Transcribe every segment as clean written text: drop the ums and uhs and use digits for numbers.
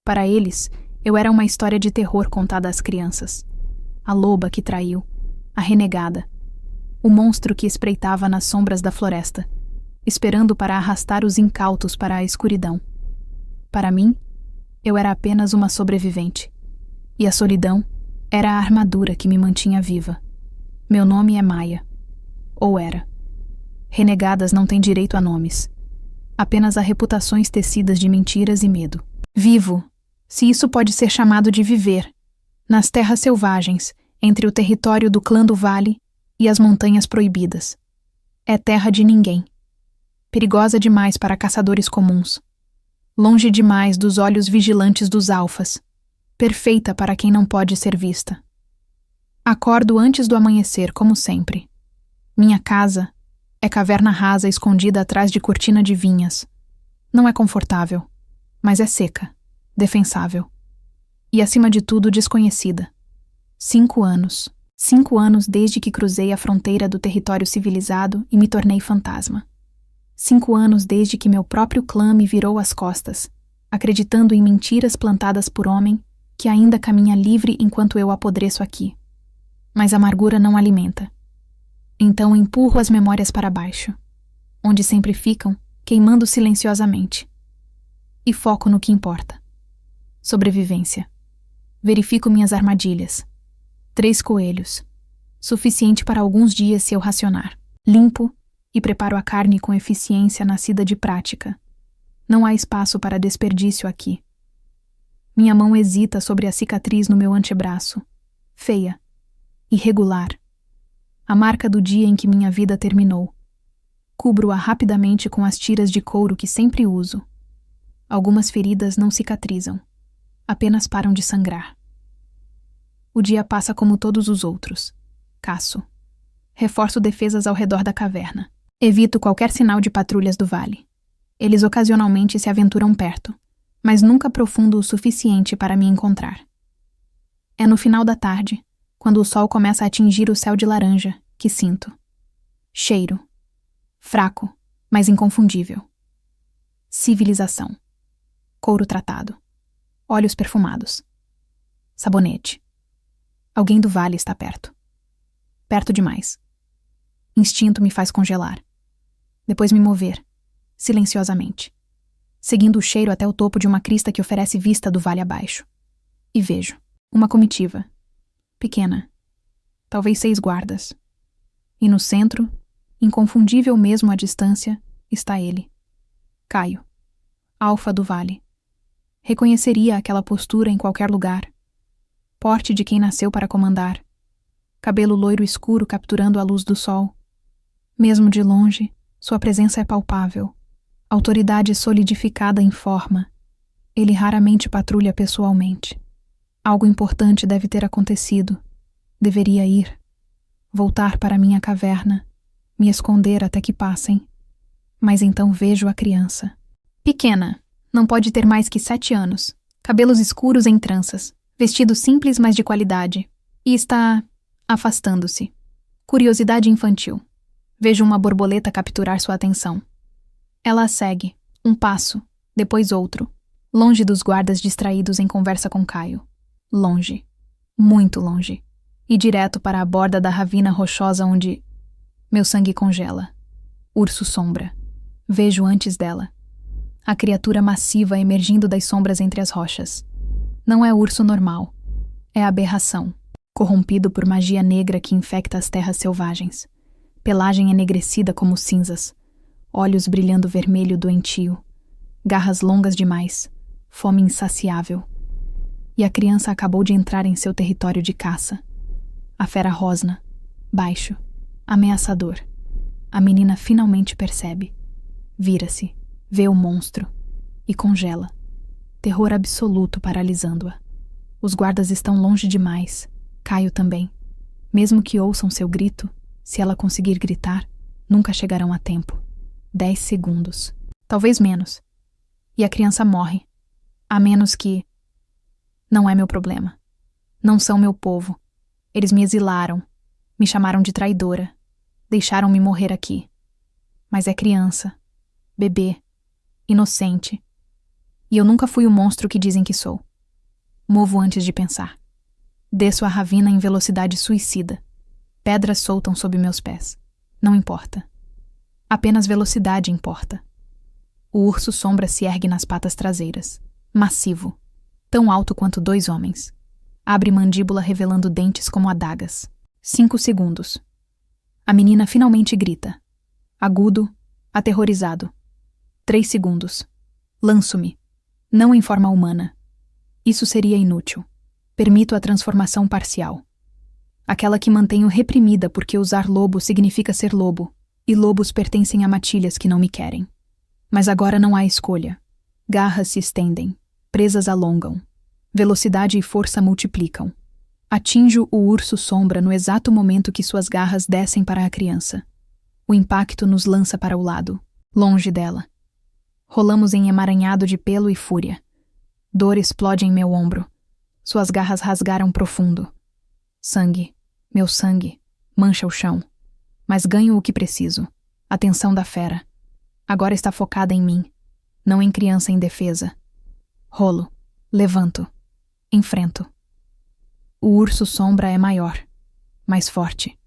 Para eles, eu era uma história de terror contada às crianças. A loba que traiu, a renegada, o monstro que espreitava nas sombras da floresta, esperando para arrastar os incautos para a escuridão. Para mim, eu era apenas uma sobrevivente. E a solidão era a armadura que me mantinha viva. Meu nome é Maia. Ou era. Renegadas não têm direito a nomes. Apenas a reputações tecidas de mentiras e medo. Vivo, se isso pode ser chamado de viver, nas terras selvagens, entre o território do clã do Vale e as montanhas proibidas. É terra de ninguém. Perigosa demais para caçadores comuns. Longe demais dos olhos vigilantes dos alfas. Perfeita para quem não pode ser vista. Acordo antes do amanhecer, como sempre. Minha casa é caverna rasa escondida atrás de cortina de vinhas. Não é confortável, mas é seca, defensável. E, acima de tudo, desconhecida. 5 anos. 5 anos desde que cruzei a fronteira do território civilizado e me tornei fantasma. 5 anos desde que meu próprio clã me virou as costas, acreditando em mentiras plantadas por homem que ainda caminha livre enquanto eu apodreço aqui. Mas a amargura não alimenta. Então empurro as memórias para baixo, onde sempre ficam, queimando silenciosamente. E foco no que importa. Sobrevivência. Verifico minhas armadilhas. 3 coelhos. Suficiente para alguns dias se eu racionar. Limpo e preparo a carne com eficiência nascida de prática. Não há espaço para desperdício aqui. Minha mão hesita sobre a cicatriz no meu antebraço. Feia. Irregular. A marca do dia em que minha vida terminou. Cubro-a rapidamente com as tiras de couro que sempre uso. Algumas feridas não cicatrizam. Apenas param de sangrar. O dia passa como todos os outros. Caço. Reforço defesas ao redor da caverna. Evito qualquer sinal de patrulhas do vale. Eles ocasionalmente se aventuram perto, mas nunca profundo o suficiente para me encontrar. É no final da tarde, quando o sol começa a atingir o céu de laranja, que sinto. Cheiro. Fraco, mas inconfundível. Civilização. Couro tratado. Óleos perfumados. Sabonete. Alguém do vale está perto. Perto demais. Instinto me faz congelar. Depois me mover, silenciosamente, seguindo o cheiro até o topo de uma crista que oferece vista do vale abaixo. E vejo uma comitiva. Pequena. Talvez 6 guardas. E no centro, inconfundível mesmo à distância, está ele. Caio. Alfa do vale. Reconheceria aquela postura em qualquer lugar. Porte de quem nasceu para comandar. Cabelo loiro escuro capturando a luz do sol. Mesmo de longe, sua presença é palpável. Autoridade solidificada em forma. Ele raramente patrulha pessoalmente. Algo importante deve ter acontecido. Deveria ir. Voltar para minha caverna. Me esconder até que passem. Mas então vejo a criança. Pequena. Não pode ter mais que 7 anos. Cabelos escuros em tranças. Vestido simples, mas de qualidade. E está afastando-se. Curiosidade infantil. Vejo uma borboleta capturar sua atenção. Ela a segue. Um passo, depois outro. Longe dos guardas distraídos em conversa com Caio. Longe. Muito longe. E direto para a borda da ravina rochosa onde meu sangue congela. Urso sombra. Vejo antes dela. A criatura massiva emergindo das sombras entre as rochas. Não é urso normal. É aberração. Corrompido por magia negra que infecta as terras selvagens. Pelagem enegrecida como cinzas. Olhos brilhando vermelho doentio. Garras longas demais. Fome insaciável. E a criança acabou de entrar em seu território de caça. A fera rosna. Baixo. Ameaçador. A menina finalmente percebe. Vira-se. Vê o monstro. E congela. Terror absoluto paralisando-a. Os guardas estão longe demais. Caio também. Mesmo que ouçam seu grito, se ela conseguir gritar, nunca chegarão a tempo. 10 segundos. Talvez menos. E a criança morre. A menos que... Não é meu problema. Não são meu povo. Eles me exilaram. Me chamaram de traidora. Deixaram-me morrer aqui. Mas é criança. Bebê. Inocente. E eu nunca fui o monstro que dizem que sou. Movo antes de pensar. Desço a ravina em velocidade suicida. Pedras soltam sob meus pés. Não importa. Apenas velocidade importa. O urso sombra se ergue nas patas traseiras. Massivo. Tão alto quanto 2 homens. Abre mandíbula revelando dentes como adagas. 5 segundos. A menina finalmente grita. Agudo, aterrorizado. 3 segundos. Lanço-me. Não em forma humana. Isso seria inútil. Permito a transformação parcial. Aquela que mantenho reprimida porque usar lobo significa ser lobo, e lobos pertencem a matilhas que não me querem. Mas agora não há escolha. Garras se estendem, presas alongam. Velocidade e força multiplicam. Atinjo o urso sombra no exato momento que suas garras descem para a criança. O impacto nos lança para o lado, longe dela. Rolamos em emaranhado de pelo e fúria. Dor explode em meu ombro. Suas garras rasgaram profundo. Sangue, meu sangue, mancha o chão. Mas ganho o que preciso. Atenção da fera. Agora está focada em mim, não em criança indefesa. Rolo, levanto, enfrento. O urso sombra é maior, mais forte.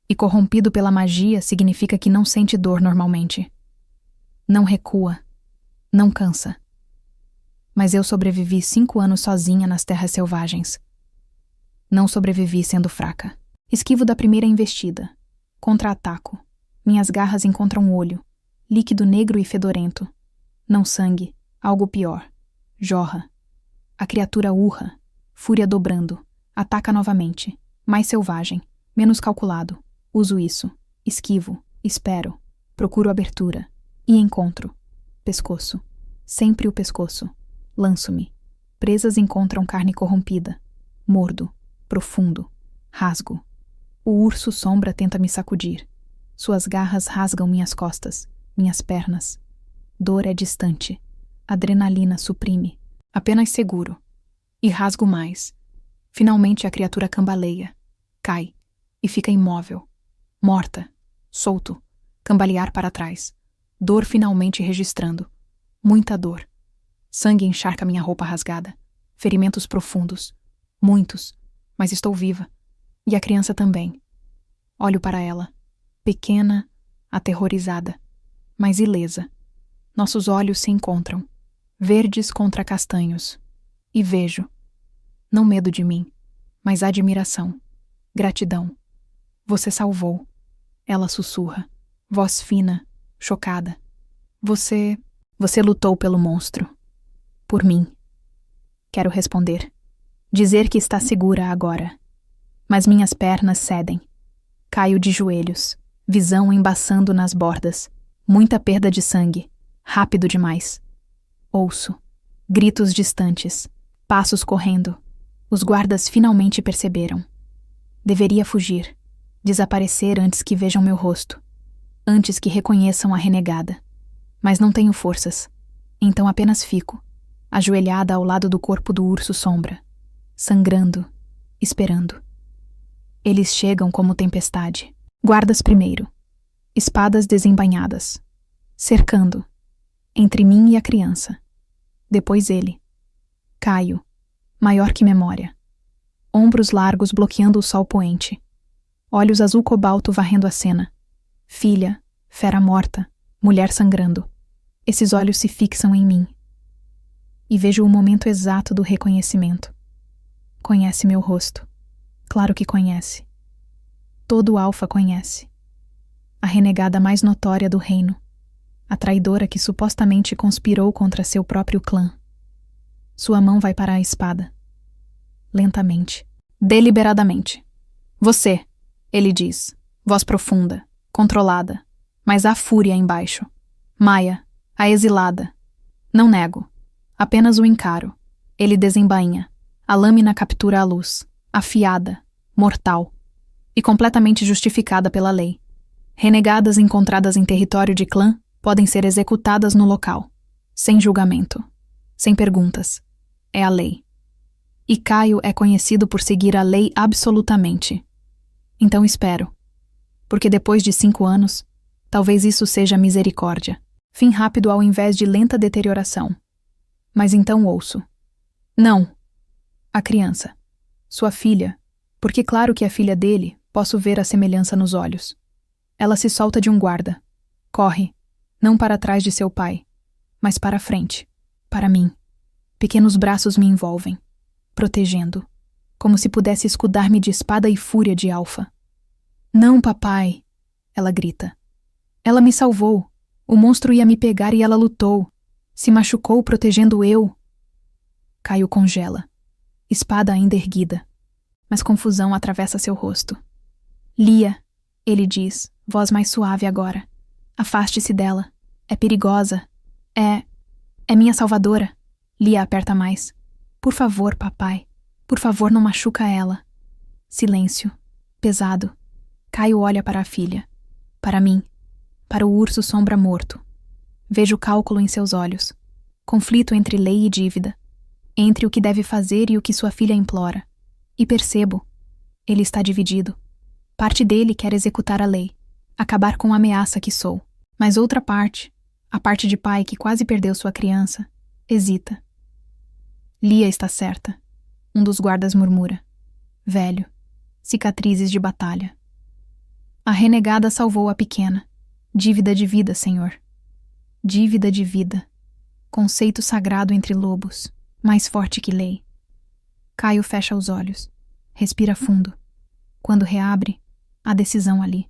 E corrompido pela magia significa que não sente dor normalmente. Não recua, não cansa. Mas eu sobrevivi 5 anos sozinha nas terras selvagens. Não sobrevivi sendo fraca. Esquivo da primeira investida. Contra-ataco. Minhas garras encontram olho. Líquido negro e fedorento. Não sangue, algo pior. Jorra. A criatura urra, fúria dobrando. Ataca novamente. Mais selvagem, menos calculado. Uso isso. Esquivo, espero. Procuro abertura. E encontro. Pescoço. Sempre o pescoço. Lanço-me. Presas encontram carne corrompida. Mordo. Profundo. Rasgo. O urso sombra tenta me sacudir. Suas garras rasgam minhas costas, minhas pernas. Dor é distante. Adrenalina suprime. Apenas seguro. E rasgo mais. Finalmente a criatura cambaleia. Cai. E fica imóvel. Morta. Solto. Cambalear para trás. Dor finalmente registrando. Muita dor. Sangue encharca minha roupa rasgada. Ferimentos profundos. Muitos. Mas estou viva. E a criança também. Olho para ela. Pequena, aterrorizada. Mas ilesa. Nossos olhos se encontram. Verdes contra castanhos. E vejo. Não medo de mim, mas admiração. Gratidão. Você salvou. Ela sussurra. Voz fina, chocada. Você lutou pelo monstro. Por mim. Quero responder. Dizer que está segura agora. Mas minhas pernas cedem. Caio de joelhos. Visão embaçando nas bordas. Muita perda de sangue. Rápido demais. Ouço. Gritos distantes. Passos correndo. Os guardas finalmente perceberam. Deveria fugir. Desaparecer antes que vejam meu rosto. Antes que reconheçam a renegada. Mas não tenho forças. Então apenas fico, ajoelhada ao lado do corpo do urso sombra. Sangrando. Esperando. Eles chegam como tempestade. Guardas primeiro. Espadas desembainhadas. Cercando. Entre mim e a criança. Depois ele. Caio. Maior que memória. Ombros largos bloqueando o sol poente. Olhos azul cobalto varrendo a cena. Filha, fera morta, mulher sangrando. Esses olhos se fixam em mim. E vejo o momento exato do reconhecimento. Conhece meu rosto. Claro que conhece. Todo alfa conhece. A renegada mais notória do reino. A traidora que supostamente conspirou contra seu próprio clã. Sua mão vai para a espada. Lentamente. Deliberadamente. Você, ele diz. Voz profunda, controlada. Mas há fúria embaixo. Maia, a exilada. Não nego. Apenas o encaro. Ele desembainha. A lâmina captura a luz. Afiada. Mortal. E completamente justificada pela lei. Renegadas encontradas em território de clã podem ser executadas no local. Sem julgamento. Sem perguntas. É a lei. E Caio é conhecido por seguir a lei absolutamente. Então espero. Porque depois de 5 anos, talvez isso seja misericórdia. Fim rápido ao invés de lenta deterioração. Mas então ouço. Não. A criança. Sua filha. Porque claro que é filha dele, posso ver a semelhança nos olhos. Ela se solta de um guarda. Corre. Não para trás de seu pai, mas para a frente. Para mim. Pequenos braços me envolvem, protegendo, como se pudesse escudar-me de espada e fúria de Alfa. Não, papai, ela grita. Ela me salvou. O monstro ia me pegar e ela lutou. Se machucou protegendo eu. Caio congela, espada ainda erguida, mas confusão atravessa seu rosto. Lia, ele diz, voz mais suave agora. Afaste-se dela. É perigosa. É minha salvadora. Lia aperta mais. Por favor, papai. Por favor, não machuca ela. Silêncio. Pesado. Caio olha para a filha. Para mim. Para o urso sombra morto. Vejo cálculo em seus olhos. Conflito entre lei e dívida. Entre o que deve fazer e o que sua filha implora. E percebo. Ele está dividido. Parte dele quer executar a lei. Acabar com a ameaça que sou. Mas outra parte, a parte de pai que quase perdeu sua criança, hesita. Lia está certa. Um dos guardas murmura. Velho. Cicatrizes de batalha. A renegada salvou a pequena. Dívida de vida, senhor. Dívida de vida. Conceito sagrado entre lobos. Mais forte que lei. Caio fecha os olhos. Respira fundo. Quando reabre, há decisão ali.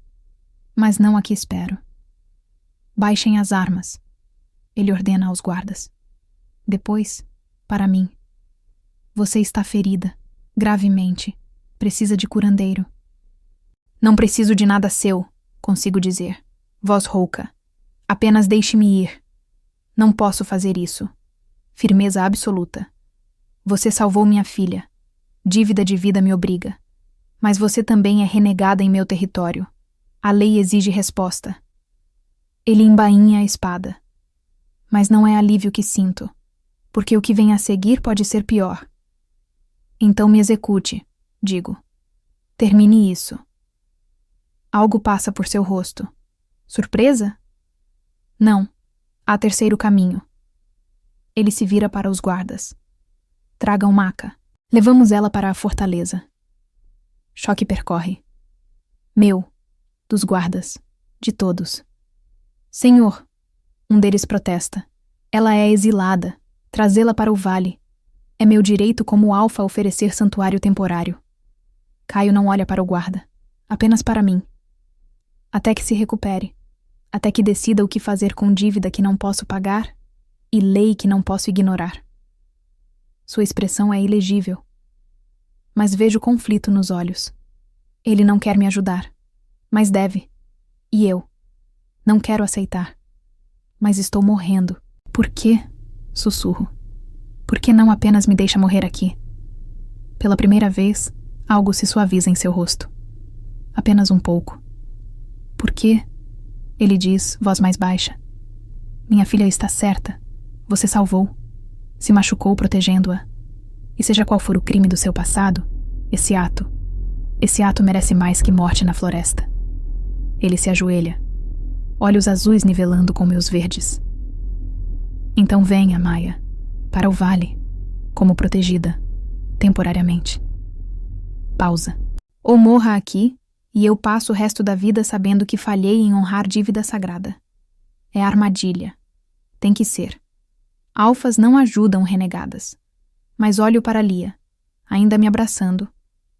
Mas não a que espero. Baixem as armas. Ele ordena aos guardas. Depois, para mim. Você está ferida, gravemente. Precisa de curandeiro. Não preciso de nada seu, consigo dizer. Voz rouca. Apenas deixe-me ir. Não posso fazer isso. Firmeza absoluta. Você salvou minha filha. Dívida de vida me obriga. Mas você também é renegada em meu território. A lei exige resposta. Ele embainha a espada. Mas não é alívio que sinto, porque o que vem a seguir pode ser pior. Então me execute, digo. Termine isso. Algo passa por seu rosto. Surpresa? Não. Há terceiro caminho. Ele se vira para os guardas. Tragam Maca. Levamos ela para a fortaleza. Choque percorre. Meu. Dos guardas. De todos. Senhor. Um deles protesta. Ela é exilada. Trazê-la para o vale. É meu direito como Alfa oferecer santuário temporário. Caio não olha para o guarda. Apenas para mim. Até que se recupere. Até que decida o que fazer com dívida que não posso pagar e lei que não posso ignorar. Sua expressão é ilegível. Mas vejo conflito nos olhos. Ele não quer me ajudar. Mas deve. E eu? Não quero aceitar. Mas estou morrendo. Por quê? Sussurro. Por que não apenas me deixa morrer aqui? Pela primeira vez, algo se suaviza em seu rosto. Apenas um pouco. Por quê? Ele diz, voz mais baixa. Minha filha está certa. Você salvou. Se machucou protegendo-a. E seja qual for o crime do seu passado, esse ato merece mais que morte na floresta. Ele se ajoelha. Olhos azuis nivelando com meus verdes. Então venha, Maia, para o vale, como protegida, temporariamente. Pausa. Ou morra aqui, e eu passo o resto da vida sabendo que falhei em honrar dívida sagrada. É armadilha. Tem que ser. Alfas não ajudam renegadas. Mas olho para Lia, ainda me abraçando.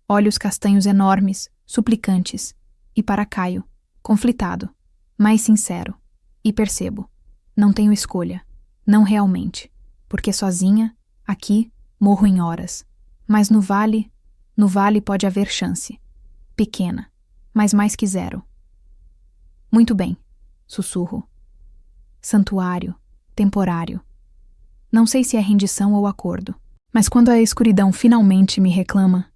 Olhos castanhos enormes, suplicantes. E para Caio, conflitado, mais sincero. E percebo. Não tenho escolha. Não realmente. Porque sozinha, aqui, morro em horas. Mas no vale pode haver chance. Pequena, mas mais que zero. Muito bem, sussurro. Santuário, temporário. Não sei se é rendição ou acordo. Mas quando a escuridão finalmente me reclama,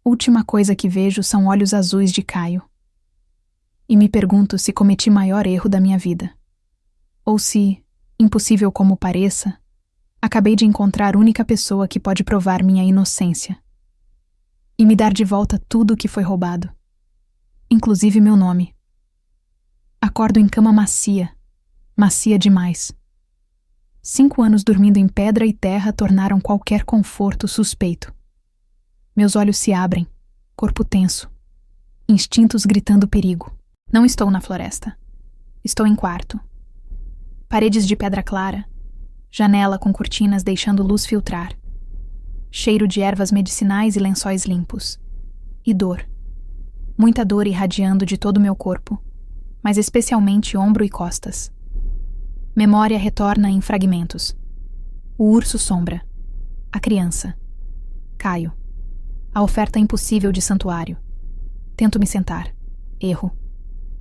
última coisa que vejo são olhos azuis de Caio. E me pergunto se cometi maior erro da minha vida. Ou se, impossível como pareça, acabei de encontrar a única pessoa que pode provar minha inocência. E me dar de volta tudo o que foi roubado. Inclusive meu nome. Acordo em cama macia. Macia demais. 5 anos dormindo em pedra e terra tornaram qualquer conforto suspeito. Meus olhos se abrem, corpo tenso, instintos gritando perigo. Não estou na floresta. Estou em quarto. Paredes de pedra clara, janela com cortinas deixando luz filtrar. Cheiro de ervas medicinais e lençóis limpos. E dor. Muita dor irradiando de todo o meu corpo, mas especialmente ombro e costas. Memória retorna em fragmentos. O urso sombra. A criança. Caio. A oferta impossível de santuário. Tento me sentar. Erro.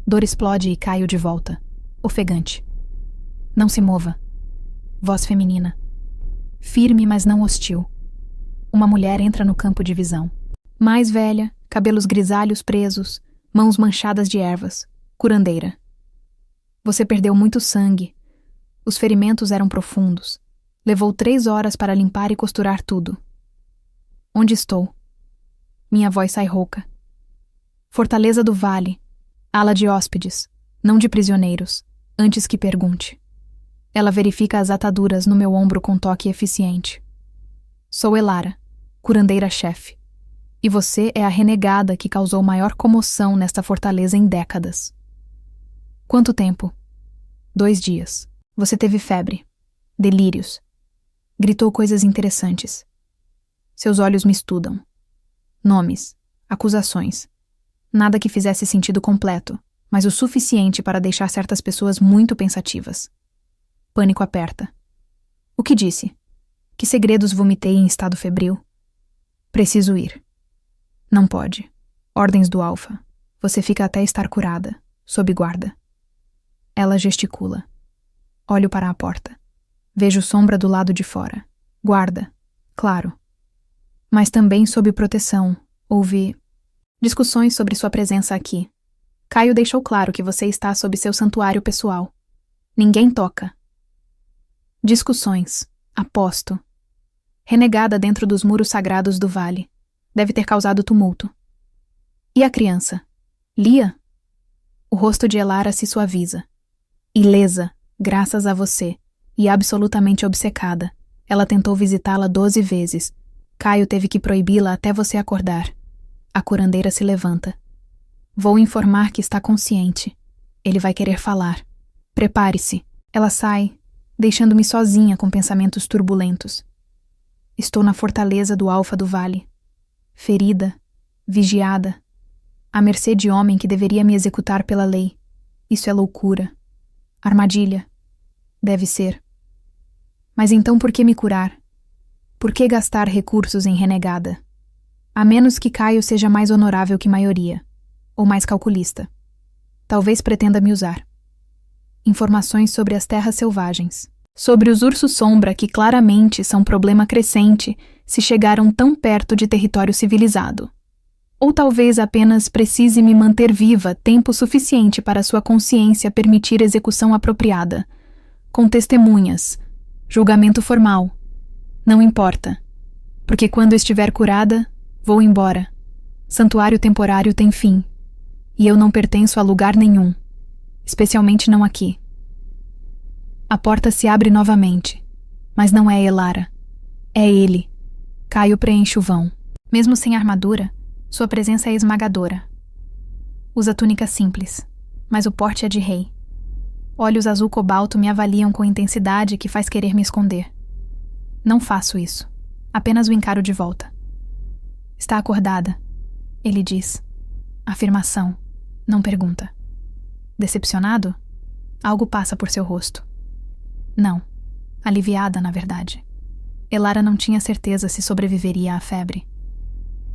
Dor explode e caio de volta. Ofegante. Não se mova. Voz feminina. Firme, mas não hostil. Uma mulher entra no campo de visão. Mais velha, cabelos grisalhos presos, mãos manchadas de ervas. Curandeira. Você perdeu muito sangue. Os ferimentos eram profundos. Levou 3 horas para limpar e costurar tudo. Onde estou? Minha voz sai rouca. Fortaleza do Vale. Ala de hóspedes, não de prisioneiros, antes que pergunte. Ela verifica as ataduras no meu ombro com toque eficiente. Sou Elara, curandeira-chefe. E você é a renegada que causou maior comoção nesta fortaleza em décadas. Quanto tempo? 2 dias. Você teve febre. Delírios. Gritou coisas interessantes. Seus olhos me estudam. Nomes. Acusações. Nada que fizesse sentido completo, mas o suficiente para deixar certas pessoas muito pensativas. Pânico aperta. O que disse? Que segredos vomitei em estado febril? Preciso ir. Não pode. Ordens do Alfa. Você fica até estar curada, sob guarda. Ela gesticula. Olho para a porta. Vejo sombra do lado de fora. Guarda. Claro. Mas também sob proteção. Ouvi discussões sobre sua presença aqui. Caio deixou claro que você está sob seu santuário pessoal. Ninguém toca. Discussões. Aposto. Renegada dentro dos muros sagrados do vale. Deve ter causado tumulto. E a criança? Lia? O rosto de Elara se suaviza. Ilesa, graças a você, e absolutamente obcecada. Ela tentou visitá-la 12 vezes. Caio teve que proibi-la até você acordar. A curandeira se levanta. Vou informar que está consciente. Ele vai querer falar. Prepare-se. Ela sai, deixando-me sozinha com pensamentos turbulentos. Estou na fortaleza do Alfa do Vale. Ferida, vigiada, à mercê de homem que deveria me executar pela lei. Isso é loucura. Armadilha. Deve ser. Mas então por que me curar? Por que gastar recursos em renegada? A menos que Caio seja mais honorável que maioria, ou mais calculista. Talvez pretenda me usar. Informações sobre as terras selvagens. Sobre os ursos sombra que claramente são problema crescente se chegaram tão perto de território civilizado. Ou talvez apenas precise me manter viva tempo suficiente para sua consciência permitir execução apropriada. Com testemunhas. Julgamento formal. Não importa. Porque quando estiver curada, vou embora. Santuário temporário tem fim. E eu não pertenço a lugar nenhum. Especialmente não aqui. A porta se abre novamente. Mas não é Elara. É ele. Caio preenche o vão. Mesmo sem armadura, sua presença é esmagadora. Usa túnica simples, mas o porte é de rei. Olhos azul cobalto me avaliam com intensidade que faz querer me esconder. Não faço isso. Apenas o encaro de volta. Está acordada, ele diz. Afirmação, não pergunta. Decepcionado? Algo passa por seu rosto. Não. Aliviada, na verdade. Elara não tinha certeza se sobreviveria à febre.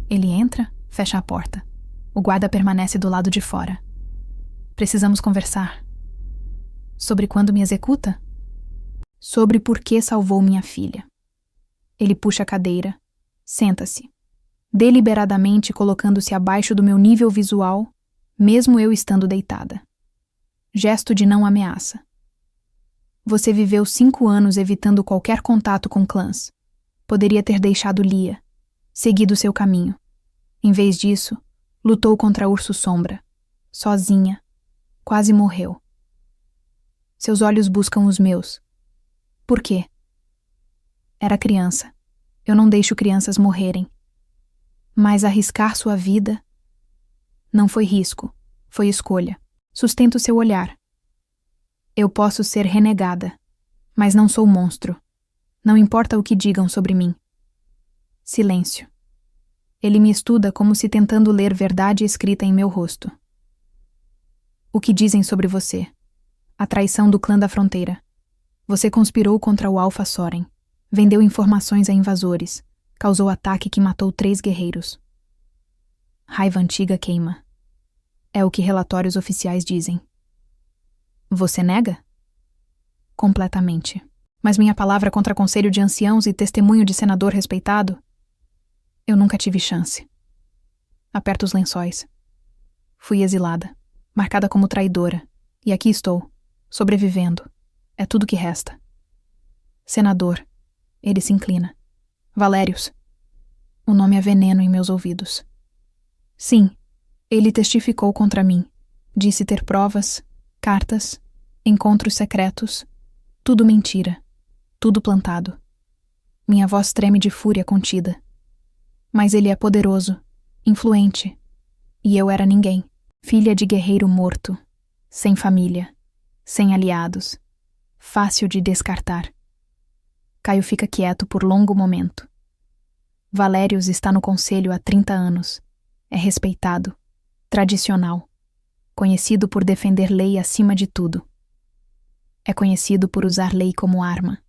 Ele entra, fecha a porta. O guarda permanece do lado de fora. Precisamos conversar. Sobre quando me executa? Sobre por que salvou minha filha. Ele puxa a cadeira. Senta-se. Deliberadamente colocando-se abaixo do meu nível visual, mesmo eu estando deitada. Gesto de não ameaça. Você viveu 5 anos evitando qualquer contato com clãs. Poderia ter deixado Lia, seguido seu caminho. Em vez disso, lutou contra Urso Sombra. Sozinha. Quase morreu. Seus olhos buscam os meus. Por quê? Era criança. Eu não deixo crianças morrerem. Mas arriscar sua vida não foi risco, foi escolha. Sustento seu olhar. Eu posso ser renegada, mas não sou monstro. Não importa o que digam sobre mim. Silêncio. Ele me estuda como se tentando ler verdade escrita em meu rosto. O que dizem sobre você? A traição do clã da fronteira. Você conspirou contra o Alpha Soren. Vendeu informações a invasores. Causou ataque que matou 3 guerreiros. Raiva antiga queima. É o que relatórios oficiais dizem. Você nega? Completamente. Mas minha palavra contra conselho de anciãos e testemunho de senador respeitado? Eu nunca tive chance. Aperto os lençóis. Fui exilada, marcada como traidora, e aqui estou, sobrevivendo. É tudo que resta. Senador. Ele se inclina. Valérios. O nome é veneno em meus ouvidos. Sim, ele testificou contra mim. Disse ter provas, cartas, encontros secretos. Tudo mentira. Tudo plantado. Minha voz treme de fúria contida. Mas ele é poderoso, influente. E eu era ninguém. Filha de guerreiro morto. Sem família. Sem aliados. Fácil de descartar. Caio fica quieto por longo momento. Valérios está no conselho há 30 anos. É respeitado. Tradicional. Conhecido por defender lei acima de tudo. É conhecido por usar lei como arma.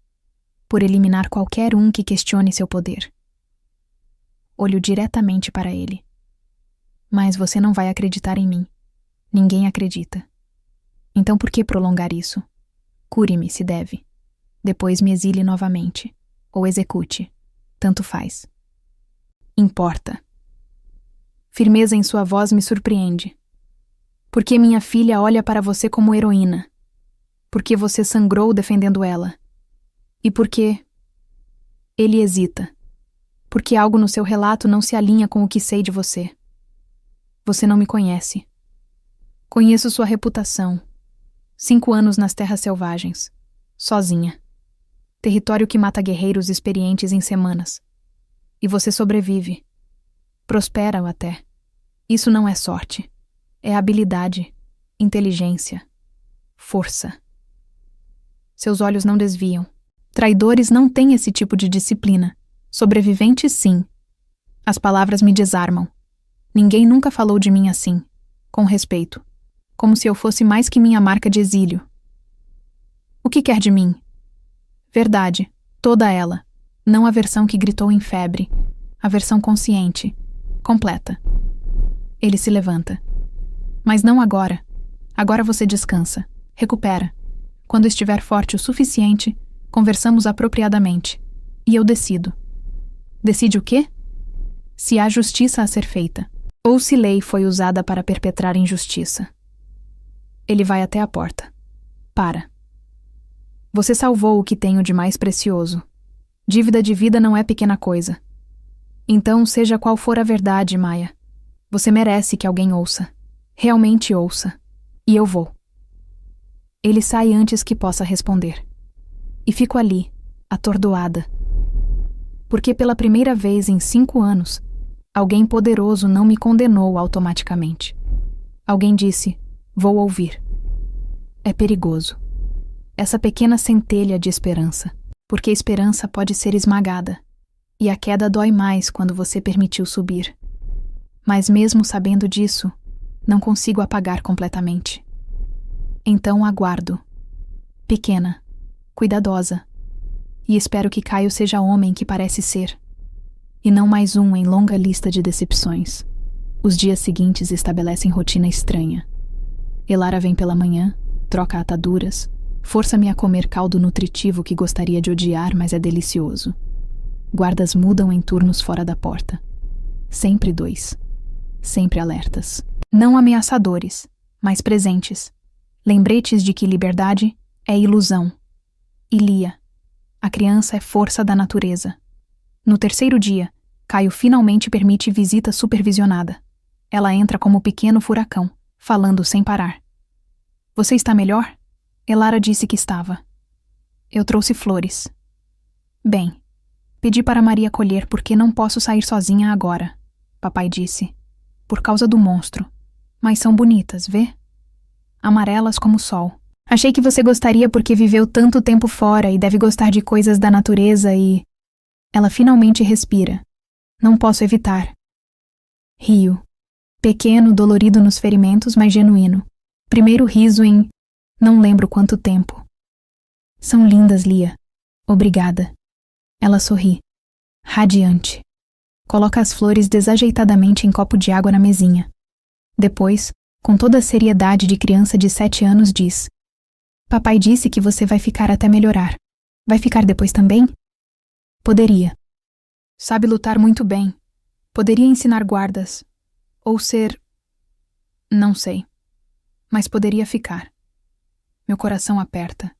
Por eliminar qualquer um que questione seu poder. Olho diretamente para ele. Mas você não vai acreditar em mim. Ninguém acredita. Então por que prolongar isso? Cure-me, se deve. Depois me exile novamente. Ou execute. Tanto faz. Importa. Firmeza em sua voz me surpreende. Porque minha filha olha para você como heroína. Porque você sangrou defendendo ela. E porque... Ele hesita. Porque algo no seu relato não se alinha com o que sei de você. Você não me conhece. Conheço sua reputação. 5 anos nas terras selvagens. Sozinha. Território que mata guerreiros experientes em semanas. E você sobrevive. Prospera até. Isso não é sorte. É habilidade, inteligência, força. Seus olhos não desviam. Traidores não têm esse tipo de disciplina. Sobreviventes, sim. As palavras me desarmam. Ninguém nunca falou de mim assim, com respeito, como se eu fosse mais que minha marca de exílio. O que quer de mim? Verdade, toda ela. Não a versão que gritou em febre. A versão consciente, completa. Ele se levanta. Mas não agora. Agora você descansa. Recupera. Quando estiver forte o suficiente, conversamos apropriadamente. E eu decido. Decide o quê? Se há justiça a ser feita, ou se lei foi usada para perpetrar injustiça. Ele vai até a porta. Para. Você salvou o que tenho de mais precioso. Dívida de vida não é pequena coisa. Então, seja qual for a verdade, Maia, você merece que alguém ouça. Realmente ouça. E eu vou. Ele sai antes que possa responder. E fico ali, atordoada. Porque pela primeira vez em 5 anos, alguém poderoso não me condenou automaticamente. Alguém disse, vou ouvir. É perigoso. Essa pequena centelha de esperança, porque a esperança pode ser esmagada, e a queda dói mais quando você permitiu subir. Mas mesmo sabendo disso, não consigo apagar completamente. Então aguardo. Pequena, cuidadosa, e espero que Caio seja homem que parece ser, e não mais um em longa lista de decepções. Os dias seguintes estabelecem rotina estranha. Elara vem pela manhã, troca ataduras, força-me a comer caldo nutritivo que gostaria de odiar, mas é delicioso. Guardas mudam em turnos fora da porta. Sempre 2. Sempre alertas. Não ameaçadores, mas presentes. Lembretes de que liberdade é ilusão. E Lia, a criança é força da natureza. No 3º dia, Caio finalmente permite visita supervisionada. Ela entra como pequeno furacão, falando sem parar. Você está melhor? Elara disse que estava. Eu trouxe flores. Bem, pedi para Maria colher porque não posso sair sozinha agora, papai disse. Por causa do monstro. Mas são bonitas, vê? Amarelas como o sol. Achei que você gostaria porque viveu tanto tempo fora e deve gostar de coisas da natureza e... Ela finalmente respira. Não posso evitar. Rio. Pequeno, dolorido nos ferimentos, mas genuíno. Primeiro riso em... não lembro quanto tempo. São lindas, Lia. Obrigada. Ela sorri. Radiante. Coloca as flores desajeitadamente em copo de água na mesinha. Depois, com toda a seriedade de criança de 7 anos, diz: Papai disse que você vai ficar até melhorar. Vai ficar depois também? Poderia. Sabe lutar muito bem. Poderia ensinar guardas. Ou ser... não sei. Mas poderia ficar. Meu coração aperta.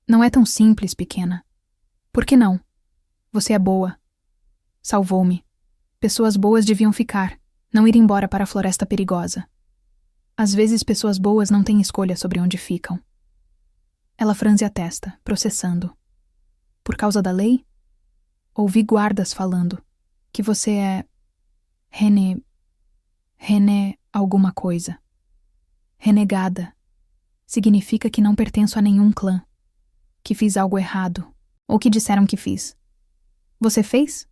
Não é tão simples, pequena. Por que não? Você é boa. Salvou-me. Pessoas boas deviam ficar, não ir embora para a floresta perigosa. Às vezes pessoas boas não têm escolha sobre onde ficam. Ela franze a testa, processando. Por causa da lei? Ouvi guardas falando que você é... René alguma coisa. Renegada. Significa que não pertenço a nenhum clã. Que fiz algo errado. Ou que disseram que fiz. Você fez?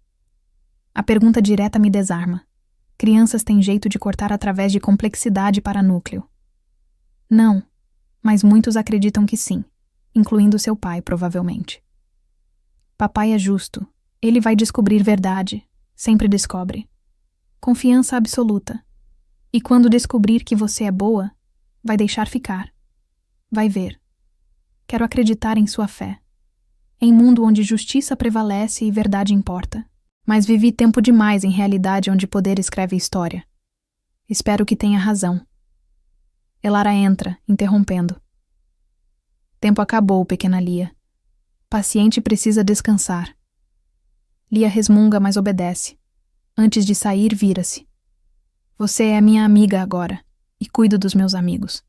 A pergunta direta me desarma. Crianças têm jeito de cortar através de complexidade para núcleo. Não, mas muitos acreditam que sim, incluindo seu pai, provavelmente. Papai é justo. Ele vai descobrir verdade. Sempre descobre. Confiança absoluta. E quando descobrir que você é boa, vai deixar ficar. Vai ver. Quero acreditar em sua fé. Em mundo onde justiça prevalece e verdade importa. Mas vivi tempo demais em realidade onde poder escreve história. Espero que tenha razão. Elara entra, interrompendo. Tempo acabou, pequena Lia. Paciente precisa descansar. Lia resmunga, mas obedece. Antes de sair, vira-se. Você é minha amiga agora, e cuido dos meus amigos.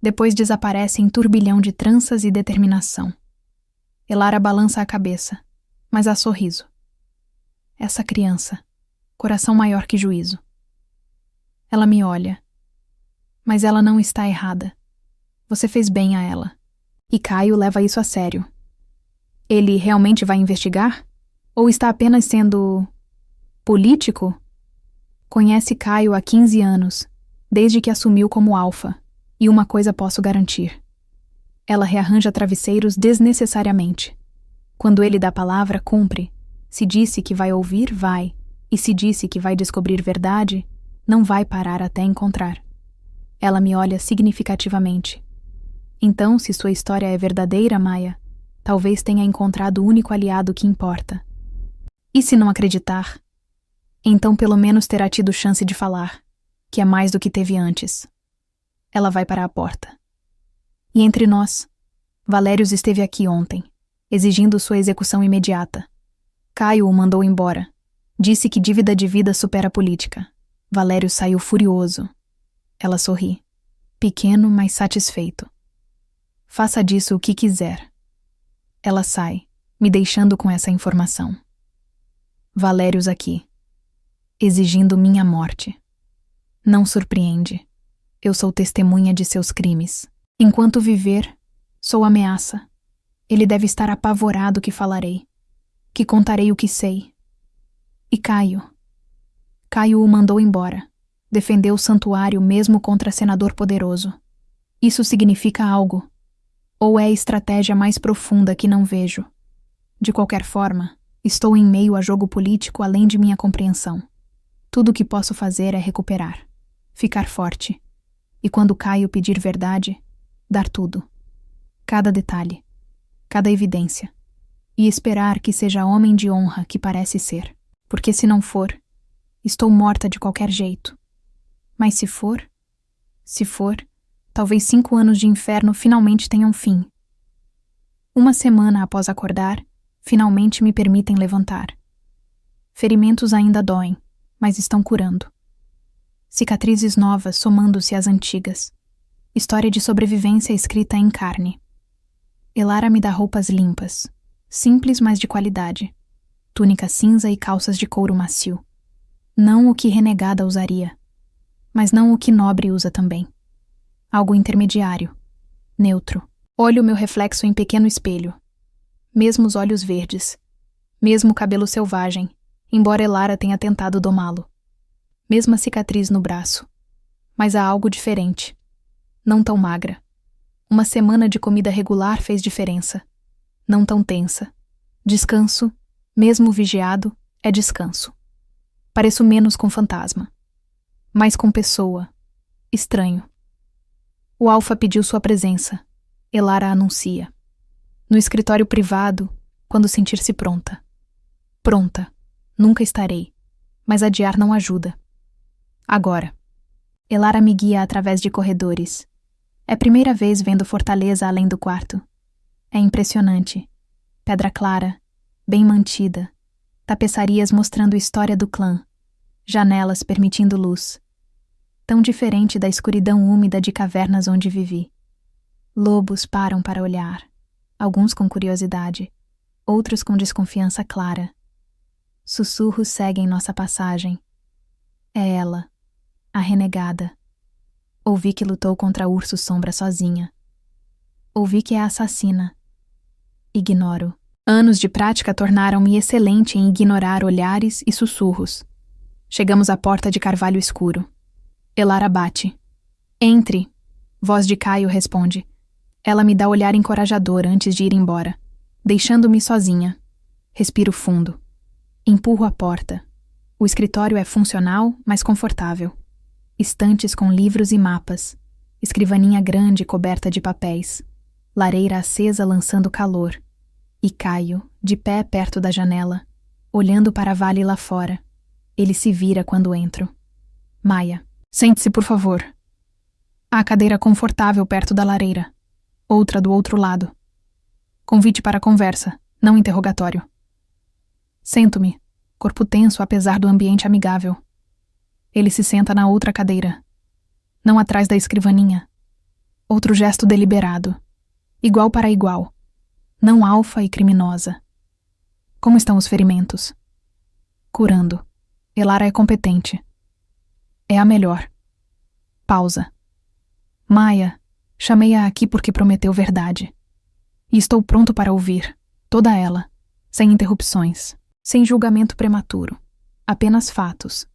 Depois desaparece em turbilhão de tranças e determinação. Elara balança a cabeça, mas há sorriso. Essa criança, coração maior que juízo. Ela me olha. Mas ela não está errada. Você fez bem a ela. E Caio leva isso a sério. Ele realmente vai investigar? Ou está apenas sendo... político? Conhece Caio há 15 anos, desde que assumiu como alfa. E uma coisa posso garantir. Ela rearranja travesseiros desnecessariamente. Quando ele dá palavra, cumpre. Se disse que vai ouvir, vai. E se disse que vai descobrir verdade, não vai parar até encontrar. Ela me olha significativamente. Então, se sua história é verdadeira, Maia, talvez tenha encontrado o único aliado que importa. E se não acreditar? Então pelo menos terá tido chance de falar, que é mais do que teve antes. Ela vai para a porta. E entre nós, Valérios esteve aqui ontem, exigindo sua execução imediata. Caio o mandou embora. Disse que dívida de vida supera a política. Valérios saiu furioso. Ela sorri. Pequeno, mas satisfeito. Faça disso o que quiser. Ela sai, me deixando com essa informação. Valérios aqui, exigindo minha morte. Não surpreende. Eu sou testemunha de seus crimes. Enquanto viver, sou ameaça. Ele deve estar apavorado que falarei, que contarei o que sei. E Caio o mandou embora. Defendeu o santuário mesmo contra senador poderoso. Isso significa algo. Ou é a estratégia mais profunda que não vejo. De qualquer forma, estou em meio a jogo político além de minha compreensão. Tudo o que posso fazer é recuperar. Ficar forte. E quando Caio pedir verdade, dar tudo. Cada detalhe. Cada evidência. E esperar que seja homem de honra que parece ser. Porque se não for, estou morta de qualquer jeito. Mas se for, talvez 5 anos de inferno finalmente tenham fim. Uma semana após acordar, finalmente me permitem levantar. Ferimentos ainda doem, mas estão curando. Cicatrizes novas somando-se às antigas. História de sobrevivência escrita em carne. Elara me dá roupas limpas, simples, mas de qualidade. Túnica cinza e calças de couro macio. Não o que renegada usaria, mas não o que nobre usa também. Algo intermediário, neutro. Olho meu reflexo em pequeno espelho. Mesmos olhos verdes. Mesmo cabelo selvagem, embora Elara tenha tentado domá-lo. Mesma cicatriz no braço. Mas há algo diferente. Não tão magra. Uma semana de comida regular fez diferença. Não tão tensa. Descanso, mesmo vigiado, é descanso. Pareço menos com fantasma. Mais com pessoa. Estranho. O Alfa pediu sua presença. Elara anuncia. No escritório privado, quando sentir-se pronta. Pronta. Nunca estarei. Mas adiar não ajuda. Agora. Elara me guia através de corredores. É a primeira vez vendo fortaleza além do quarto. É impressionante. Pedra clara, bem mantida. Tapeçarias mostrando história do clã. Janelas permitindo luz. Tão diferente da escuridão úmida de cavernas onde vivi. Lobos param para olhar. Alguns com curiosidade. Outros com desconfiança clara. Sussurros seguem nossa passagem. É ela. A renegada. Ouvi que lutou contra Urso Sombra sozinha. Ouvi que é assassina. Ignoro. Anos de prática tornaram-me excelente em ignorar olhares e sussurros. Chegamos à porta de carvalho escuro. Elara bate. Entre. Voz de Caio responde. Ela me dá olhar encorajador antes de ir embora, deixando-me sozinha. Respiro fundo. Empurro a porta. O escritório é funcional, mas confortável. Estantes com livros e mapas. Escrivaninha grande coberta de papéis. Lareira acesa lançando calor. E Caio, de pé perto da janela, olhando para a vale lá fora. Ele se vira quando entro. Maia. Sente-se, por favor. Há cadeira confortável perto da lareira. Outra do outro lado. Convite para conversa, não interrogatório. Sento-me, corpo tenso apesar do ambiente amigável. Ele se senta na outra cadeira. Não atrás da escrivaninha. Outro gesto deliberado. Igual para igual. Não alfa e criminosa. Como estão os ferimentos? Curando. Elara é competente. É a melhor. Pausa. Maia, chamei-a aqui porque prometeu verdade. E estou pronto para ouvir, toda ela, sem interrupções, sem julgamento prematuro, apenas fatos.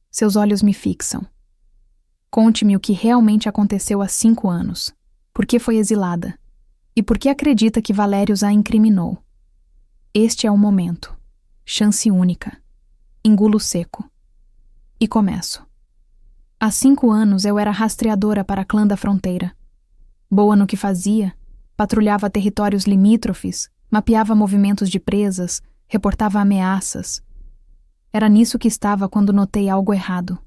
Seus olhos me fixam. Conte-me o que realmente aconteceu há 5 anos, por que foi exilada, e por que acredita que Valérios a incriminou. Este é o momento, chance única. Engulo seco. E começo. Há 5 anos eu era rastreadora para a Clã da Fronteira. Boa no que fazia, patrulhava territórios limítrofes, mapeava movimentos de presas, reportava ameaças. Era nisso que estava quando notei algo errado.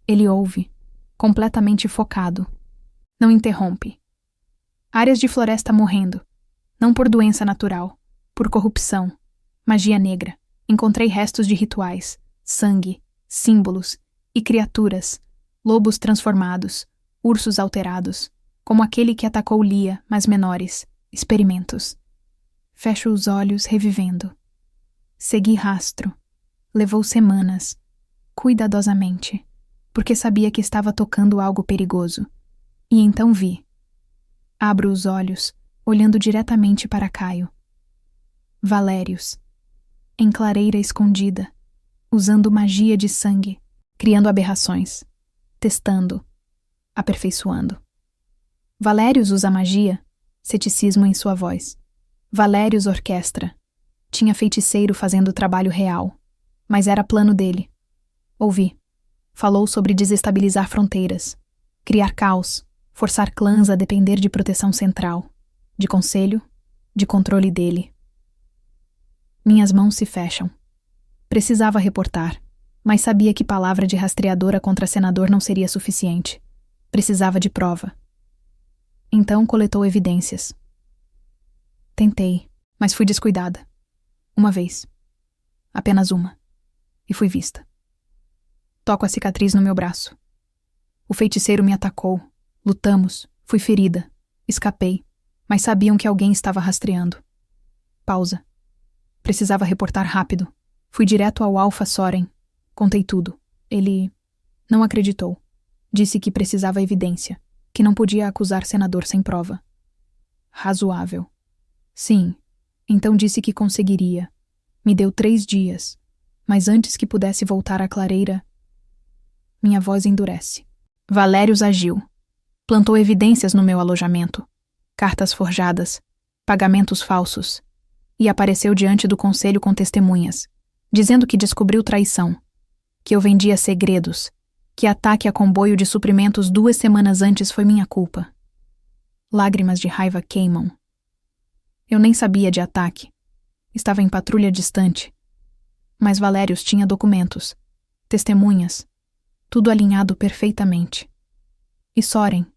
Ele ouve, completamente focado. Não interrompe. Áreas de floresta morrendo. Não por doença natural, por corrupção, magia negra. Encontrei restos de rituais, sangue, símbolos e criaturas, lobos transformados, ursos alterados, como aquele que atacou Lia, mas menores, experimentos. Fecho os olhos, revivendo. Segui rastro. Levou semanas, cuidadosamente, porque sabia que estava tocando algo perigoso. E então vi. Abro os olhos, olhando diretamente para Caio. Valérios. Em clareira escondida, usando magia de sangue, criando aberrações, testando, aperfeiçoando. Valérios usa magia, ceticismo em sua voz. Valérios orquestra. Tinha feiticeiro fazendo o trabalho real, mas era plano dele. Ouvi. Falou sobre desestabilizar fronteiras, criar caos, forçar clãs a depender de proteção central, de conselho, de controle dele. Minhas mãos se fecham. Precisava reportar, mas sabia que palavra de rastreadora contra senador não seria suficiente. Precisava de prova. Então coletou evidências. Tentei, mas fui descuidada. Uma vez. Apenas uma. E fui vista. Toco a cicatriz no meu braço. O feiticeiro me atacou. Lutamos. Fui ferida. Escapei. mas sabiam que alguém estava rastreando. Pausa. Precisava reportar rápido. Fui direto ao Alpha Soren. Contei tudo. Ele não acreditou. Disse que precisava evidência, que não podia acusar senador sem prova. Razoável. Sim. Então disse que conseguiria. Me deu 3 dias. Mas antes que pudesse voltar à clareira, minha voz endurece. Valérios agiu. Plantou evidências no meu alojamento. Cartas forjadas. Pagamentos falsos. E apareceu diante do conselho com testemunhas, dizendo que descobriu traição, que eu vendia segredos, que ataque a comboio de suprimentos 2 semanas antes foi minha culpa. Lágrimas de raiva queimam. Eu nem sabia de ataque. Estava em patrulha distante. Mas Valérios tinha documentos, testemunhas, tudo alinhado perfeitamente. E Soren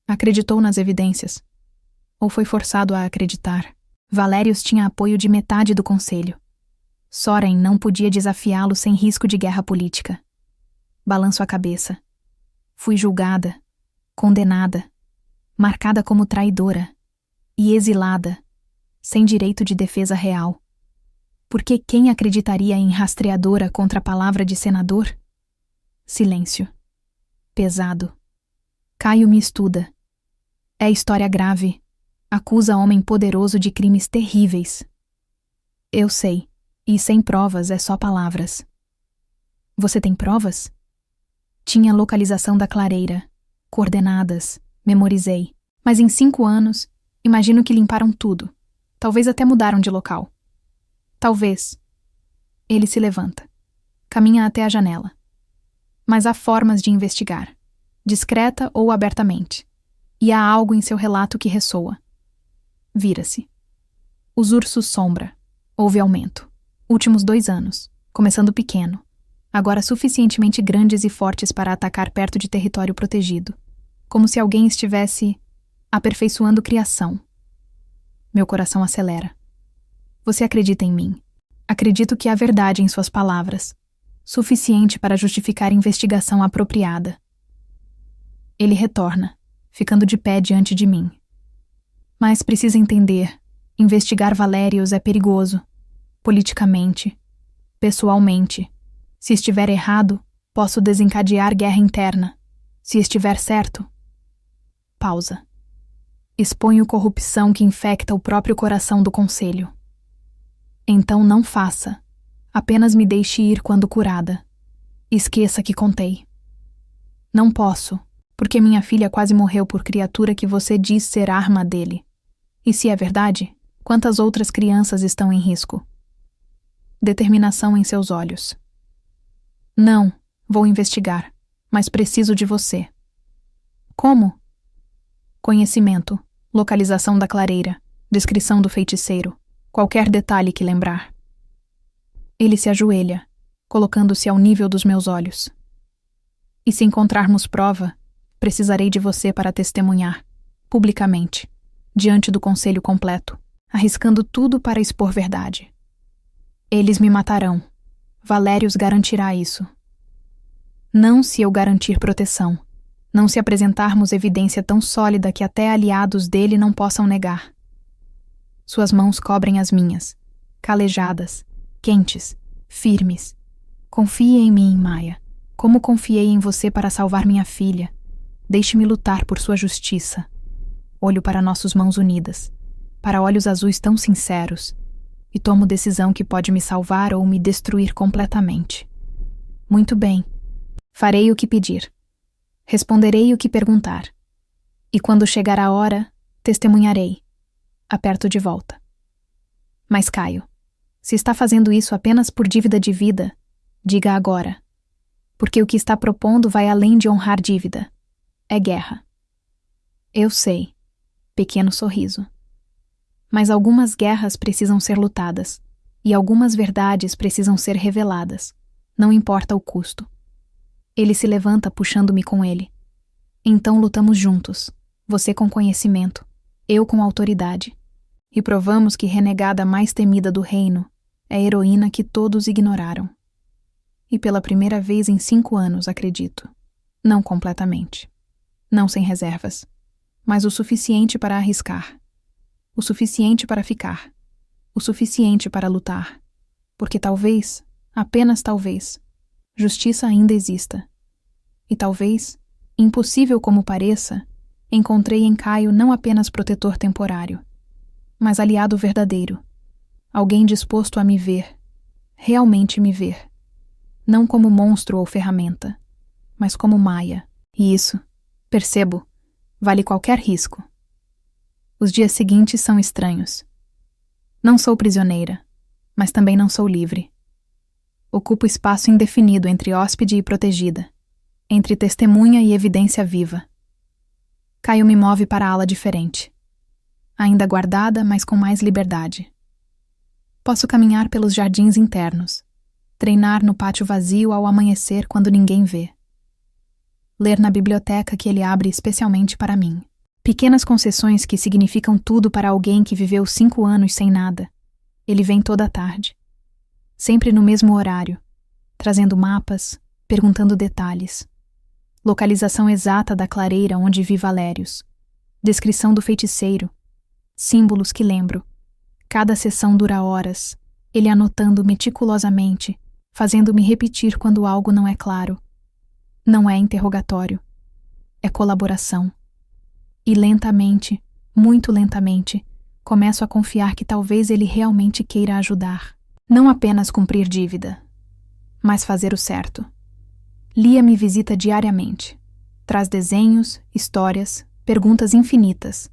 acreditou nas evidências, ou foi forçado a acreditar. Valérios tinha apoio de metade do conselho. Soren não podia desafiá-lo sem risco de guerra política. Balanço a cabeça. Fui julgada, condenada, marcada como traidora e exilada, sem direito de defesa real. Porque quem acreditaria em rastreadora contra a palavra de senador? Silêncio. Pesado. Caio me estuda. É história grave. Acusa homem poderoso de crimes terríveis. Eu sei, e sem provas é só palavras. Você tem provas? Tinha localização da clareira, coordenadas, memorizei. Mas em 5 anos, imagino que limparam tudo. Talvez até mudaram de local. Talvez. Ele se levanta. Caminha até a janela. Mas há formas de investigar, discreta ou abertamente. E há algo em seu relato que ressoa. Vira-se. Os ursos sombra. Houve aumento. Últimos 2 anos, começando pequeno, agora suficientemente grandes e fortes para atacar perto de território protegido, como se alguém estivesse aperfeiçoando criação. Meu coração acelera. Você acredita em mim. Acredito que há verdade em suas palavras, suficiente para justificar investigação apropriada. Ele retorna, ficando de pé diante de mim. Mas precisa entender, investigar Valérios é perigoso, politicamente, pessoalmente. Se estiver errado, posso desencadear guerra interna. Se estiver certo... Pausa. Exponho corrupção que infecta o próprio coração do conselho. Então não faça. Apenas me deixe ir quando curada. Esqueça que contei. Não posso, porque minha filha quase morreu por criatura que você diz ser arma dele. E se é verdade, quantas outras crianças estão em risco? Determinação em seus olhos. Não, vou investigar, mas preciso de você. Como? Conhecimento, localização da clareira, descrição do feiticeiro, qualquer detalhe que lembrar. Ele se ajoelha, colocando-se ao nível dos meus olhos. E se encontrarmos prova, precisarei de você para testemunhar, publicamente, diante do conselho completo, arriscando tudo para expor verdade. Eles me matarão. Valérios garantirá isso. Não se eu garantir proteção. Não se apresentarmos evidência tão sólida que até aliados dele não possam negar. Suas mãos cobrem as minhas, calejadas, quentes, firmes. Confie em mim, Maia, como confiei em você para salvar minha filha. Deixe-me lutar por sua justiça. Olho para nossas mãos unidas, para olhos azuis tão sinceros, e tomo decisão que pode me salvar ou me destruir completamente. Muito bem. Farei o que pedir. Responderei o que perguntar. E quando chegar a hora, testemunharei. Aperto de volta. Mas Caio, se está fazendo isso apenas por dívida de vida, diga agora. Porque o que está propondo vai além de honrar dívida. É guerra. Eu sei. Pequeno sorriso. Mas algumas guerras precisam ser lutadas, e algumas verdades precisam ser reveladas. Não importa o custo. Ele se levanta puxando-me com ele. Então lutamos juntos, você com conhecimento, eu com autoridade. E provamos que renegada mais temida do reino é a heroína que todos ignoraram. E pela primeira vez em 5 anos, acredito. Não completamente. Não sem reservas. mas o suficiente para arriscar. O suficiente para ficar. O suficiente para lutar. Porque talvez, apenas talvez, justiça ainda exista. E talvez, impossível como pareça, encontrei em Caio não apenas protetor temporário, mas aliado verdadeiro. Alguém disposto a me ver, realmente me ver. Não como monstro ou ferramenta, mas como Maia. E isso, percebo, vale qualquer risco. Os dias seguintes são estranhos. Não sou prisioneira, mas também não sou livre. Ocupo espaço indefinido entre hóspede e protegida, entre testemunha e evidência viva. Caio me move para a ala diferente. Ainda guardada, mas com mais liberdade. Posso caminhar pelos jardins internos, treinar no pátio vazio ao amanhecer quando ninguém vê. Ler na biblioteca que ele abre especialmente para mim. Pequenas concessões que significam tudo para alguém que viveu 5 anos sem nada. Ele vem toda a tarde. Sempre no mesmo horário, trazendo mapas, perguntando detalhes. Localização exata da clareira onde vi Valérios. Descrição do feiticeiro. Símbolos que lembro. Cada sessão dura horas, ele anotando meticulosamente, fazendo-me repetir quando algo não é claro. Não é interrogatório. É colaboração. E lentamente, muito lentamente, começo a confiar que talvez ele realmente queira ajudar. Não apenas cumprir dívida, mas fazer o certo. Lia me visita diariamente. Traz desenhos, histórias, perguntas infinitas.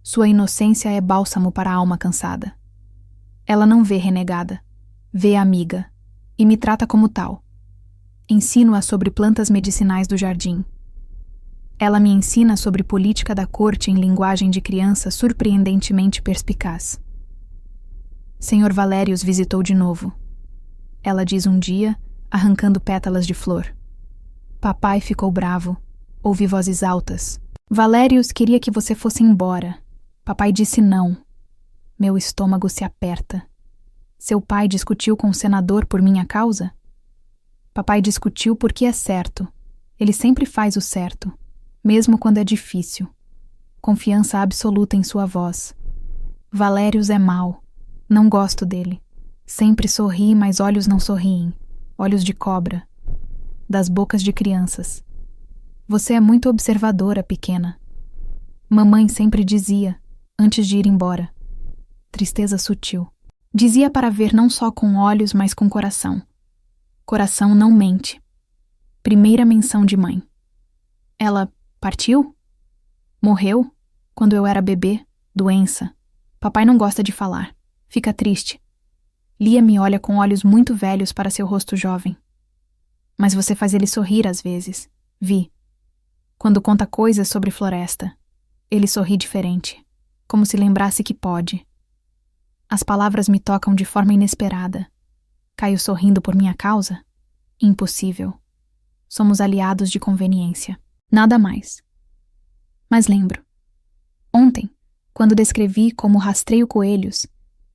Sua inocência é bálsamo para a alma cansada. Ela não vê renegada, vê amiga, e me trata como tal. Ensino-a sobre plantas medicinais do jardim. Ela me ensina sobre política da corte em linguagem de criança surpreendentemente perspicaz. Senhor Valérios visitou de novo. Ela diz um dia, arrancando pétalas de flor. Papai ficou bravo. Ouvi vozes altas. Valérios queria que você fosse embora. Papai disse não. Meu estômago se aperta. Seu pai discutiu com o senador por minha causa? Papai discutiu porque é certo. Ele sempre faz o certo, mesmo quando é difícil. Confiança absoluta em sua voz. Valérios é mau. Não gosto dele. Sempre sorri, mas olhos não sorriem. Olhos de cobra. Das bocas de crianças. Você é muito observadora, pequena. Mamãe sempre dizia, antes de ir embora. Tristeza sutil. Dizia para ver não só com olhos, mas com coração. Coração não mente. Primeira menção de mãe. Ela partiu? Morreu? Quando eu era bebê, doença. Papai não gosta de falar. Fica triste. Lia me olha com olhos muito velhos para seu rosto jovem. Mas você faz ele sorrir às vezes. Vi. Quando conta coisas sobre floresta. Ele sorri diferente. Como se lembrasse que pode. As palavras me tocam de forma inesperada. Caio sorrindo por minha causa? Impossível. Somos aliados de conveniência. Nada mais. Mas lembro. Ontem, quando descrevi como rastreio coelhos,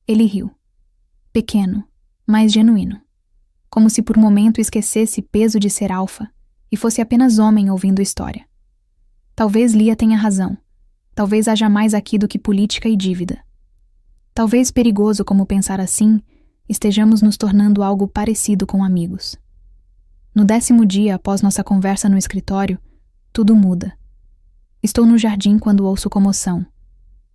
ele riu. Pequeno, mas genuíno. Como se por momento esquecesse peso de ser alfa e fosse apenas homem ouvindo história. Talvez Lia tenha razão. Talvez haja mais aqui do que política e dívida. Talvez perigoso como pensar assim, estejamos nos tornando algo parecido com amigos. No 10º dia após nossa conversa no escritório, tudo muda. Estou no jardim quando ouço comoção.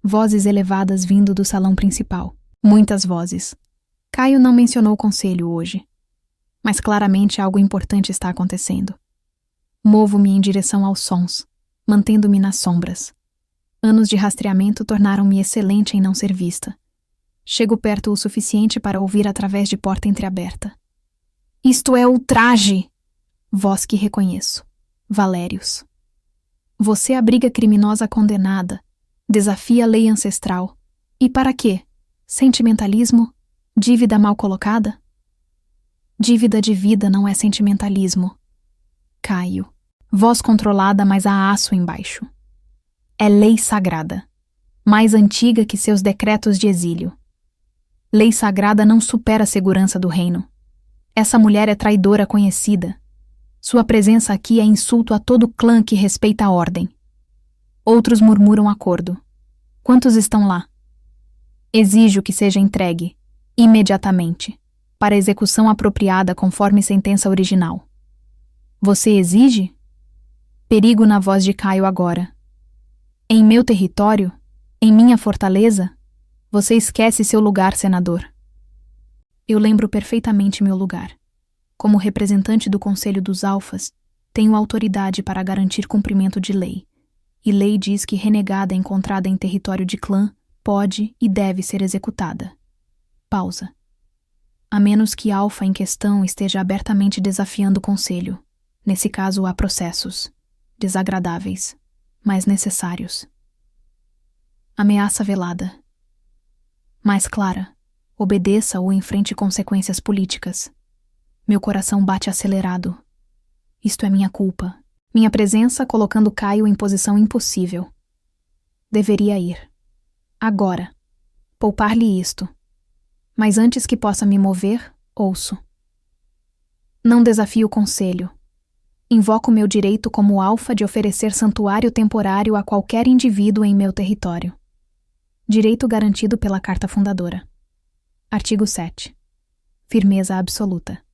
Vozes elevadas vindo do salão principal. Muitas vozes. Caio não mencionou o conselho hoje. Mas claramente algo importante está acontecendo. Movo-me em direção aos sons, mantendo-me nas sombras. Anos de rastreamento tornaram-me excelente em não ser vista. Chego perto o suficiente para ouvir através de porta entreaberta. Isto é ultraje! Voz que reconheço. Valérios. Você abriga criminosa condenada. Desafia a lei ancestral. E para quê? Sentimentalismo? Dívida mal colocada? Dívida de vida não é sentimentalismo. Caio. Voz controlada, mas há aço embaixo. É lei sagrada. Mais antiga que seus decretos de exílio. Lei sagrada não supera a segurança do reino. Essa mulher é traidora conhecida. Sua presença aqui é insulto a todo clã que respeita a ordem. Outros murmuram acordo. Quantos estão lá? Exijo que seja entregue, imediatamente, para execução apropriada conforme sentença original. Você exige? Perigo na voz de Caio agora. Em meu território? Em minha fortaleza? Você esquece seu lugar, senador. Eu lembro perfeitamente meu lugar. Como representante do Conselho dos Alfas, tenho autoridade para garantir cumprimento de lei. E lei diz que renegada encontrada em território de clã pode e deve ser executada. Pausa. A menos que Alfa em questão esteja abertamente desafiando o Conselho. Nesse caso, há processos. Desagradáveis, mas necessários. Ameaça velada. Mais clara, obedeça ou enfrente consequências políticas. Meu coração bate acelerado. Isto é minha culpa. Minha presença colocando Caio em posição impossível. Deveria ir. Agora. Poupar-lhe isto. Mas antes que possa me mover, ouço. Não desafio o conselho. Invoco meu direito como alfa de oferecer santuário temporário a qualquer indivíduo em meu território. Direito garantido pela Carta Fundadora. Artigo 7. Firmeza absoluta.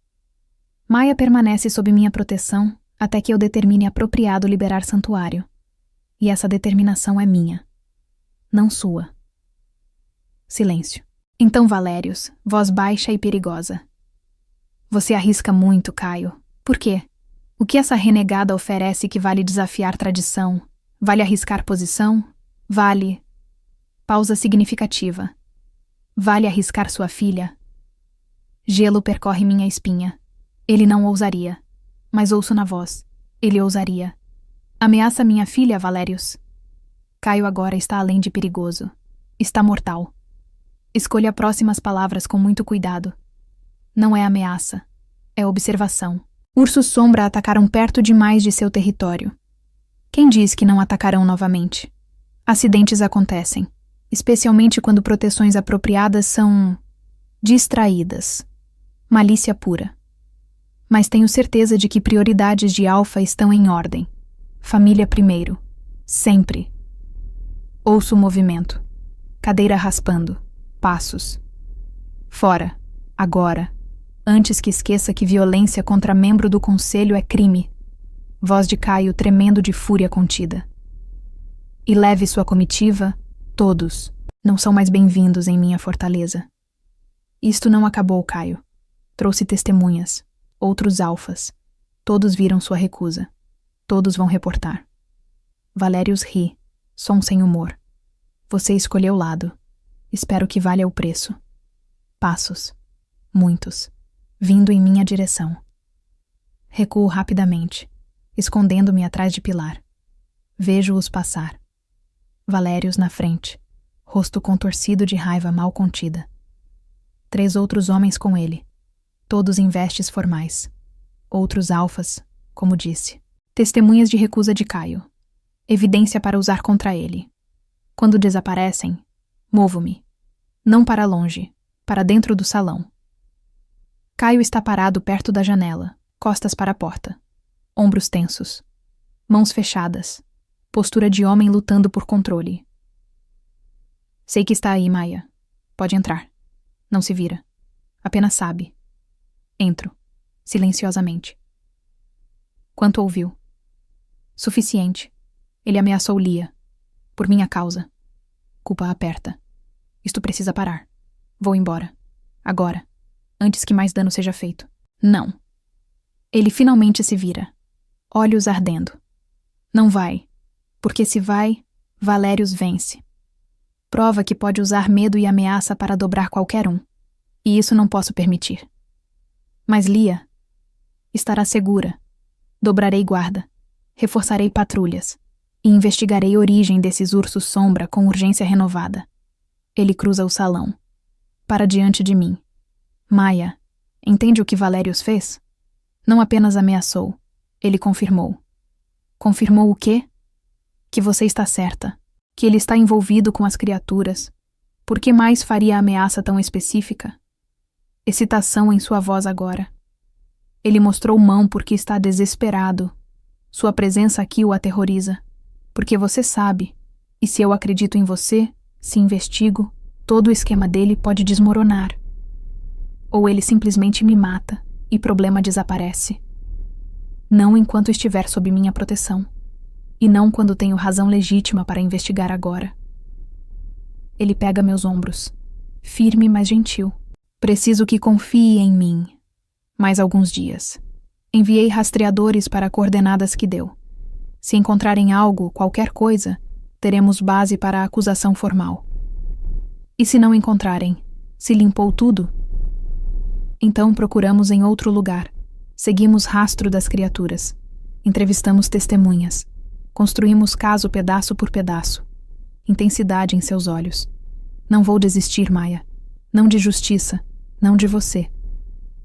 Maia permanece sob minha proteção até que eu determine apropriado liberar santuário. E essa determinação é minha, não sua. Silêncio. Então, Valérios, voz baixa e perigosa. Você arrisca muito, Caio. Por quê? O que essa renegada oferece que vale desafiar tradição? Vale arriscar posição? Vale... Pausa significativa. Vale arriscar sua filha? Gelo percorre minha espinha. Ele não ousaria. Mas ouço na voz. Ele ousaria. Ameaça minha filha, Valérios. Caio agora está além de perigoso. Está mortal. Escolha próximas palavras com muito cuidado. Não é ameaça. É observação. Ursos sombra atacaram perto demais de seu território. Quem diz que não atacarão novamente? Acidentes acontecem, especialmente quando proteções apropriadas são... distraídas. Malícia pura. Mas tenho certeza de que prioridades de Alfa estão em ordem. Família primeiro. Sempre. Ouço o movimento. Cadeira raspando. Passos. Fora. Agora. Antes que esqueça que violência contra membro do conselho é crime. Voz de Caio tremendo de fúria contida. E leve sua comitiva, todos. Não são mais bem-vindos em minha fortaleza. Isto não acabou, Caio. Trouxe testemunhas. Outros alfas. Todos viram sua recusa. Todos vão reportar. Valérios ri, som sem humor. Você escolheu lado. Espero que valha o preço. Passos. Muitos. Vindo em minha direção. Recuo rapidamente, escondendo-me atrás de pilar. Vejo-os passar. Valérios na frente, rosto contorcido de raiva mal contida. 3 outros homens com ele. Todos em vestes formais. Outros alfas, como disse. Testemunhas de recusa de Caio. Evidência para usar contra ele. Quando desaparecem, movo-me. Não para longe, para dentro do salão. Caio está parado perto da janela, costas para a porta. Ombros tensos. Mãos fechadas. Postura de homem lutando por controle. Sei que está aí, Maia. Pode entrar. Não se vira. Apenas sabe. Entro, silenciosamente. Quanto ouviu? Suficiente. Ele ameaçou Lia. Por minha causa. Culpa aperta. Isto precisa parar. Vou embora. Agora. Antes que mais dano seja feito. Não. Ele finalmente se vira. Olhos ardendo. Não vai. Porque se vai, Valérios vence. Prova que pode usar medo e ameaça para dobrar qualquer um. E isso não posso permitir. Mas Lia estará segura. Dobrarei guarda. Reforçarei patrulhas. E investigarei a origem desses ursos sombra com urgência renovada. Ele cruza o salão. Para diante de mim. Maia, entende o que Valérios fez? Não apenas ameaçou. Ele confirmou. Confirmou o quê? Que você está certa. Que ele está envolvido com as criaturas. Por que mais faria a ameaça tão específica? Excitação em sua voz agora. Ele mostrou mão porque está desesperado. Sua presença aqui o aterroriza. Porque você sabe, e se eu acredito em você, se investigo, todo o esquema dele pode desmoronar. Ou ele simplesmente me mata e problema desaparece. Não enquanto estiver sob minha proteção. E não quando tenho razão legítima para investigar agora. Ele pega meus ombros, firme mas gentil. Preciso que confie em mim. Mais alguns dias. Enviei rastreadores para coordenadas que deu. Se encontrarem algo, qualquer coisa, teremos base para a acusação formal. E se não encontrarem, se limpou tudo? Então procuramos em outro lugar. Seguimos rastro das criaturas. Entrevistamos testemunhas. Construímos caso pedaço por pedaço. Intensidade em seus olhos. Não vou desistir, Maia. Não de justiça, não de você.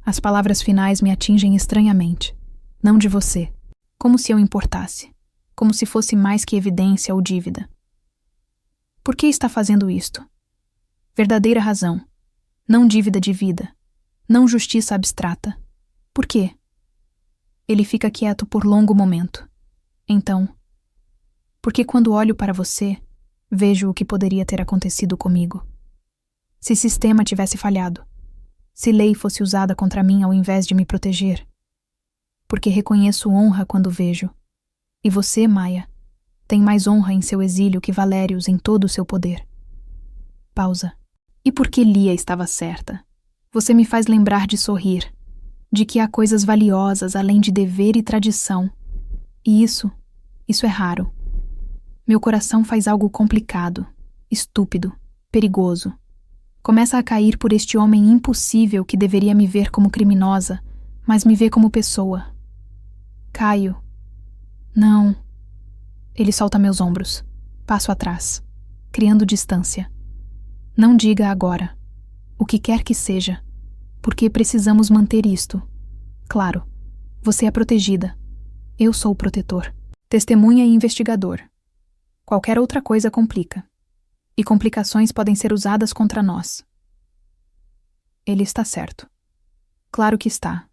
As palavras finais me atingem estranhamente. Não de você. Como se eu importasse. Como se fosse mais que evidência ou dívida. Por que está fazendo isto? Verdadeira razão. Não dívida de vida. Não justiça abstrata. Por quê? Ele fica quieto por longo momento. Então, porque quando olho para você, vejo o que poderia ter acontecido comigo. Se sistema tivesse falhado. Se lei fosse usada contra mim ao invés de me proteger. Porque reconheço honra quando vejo. E você, Maia, tem mais honra em seu exílio que Valérios em todo o seu poder. Pausa. E por que Lia estava certa? Você me faz lembrar de sorrir. De que há coisas valiosas além de dever e tradição. E isso é raro. Meu coração faz algo complicado, estúpido, perigoso. Começa a cair por este homem impossível que deveria me ver como criminosa, mas me vê como pessoa. Caio. Não. Ele solta meus ombros. Passo atrás, criando distância. Não diga agora. O que quer que seja. Porque precisamos manter isto. Claro, você é protegida. Eu sou o protetor. Testemunha e investigador. Qualquer outra coisa complica. E complicações podem ser usadas contra nós. Ele está certo. Claro que está.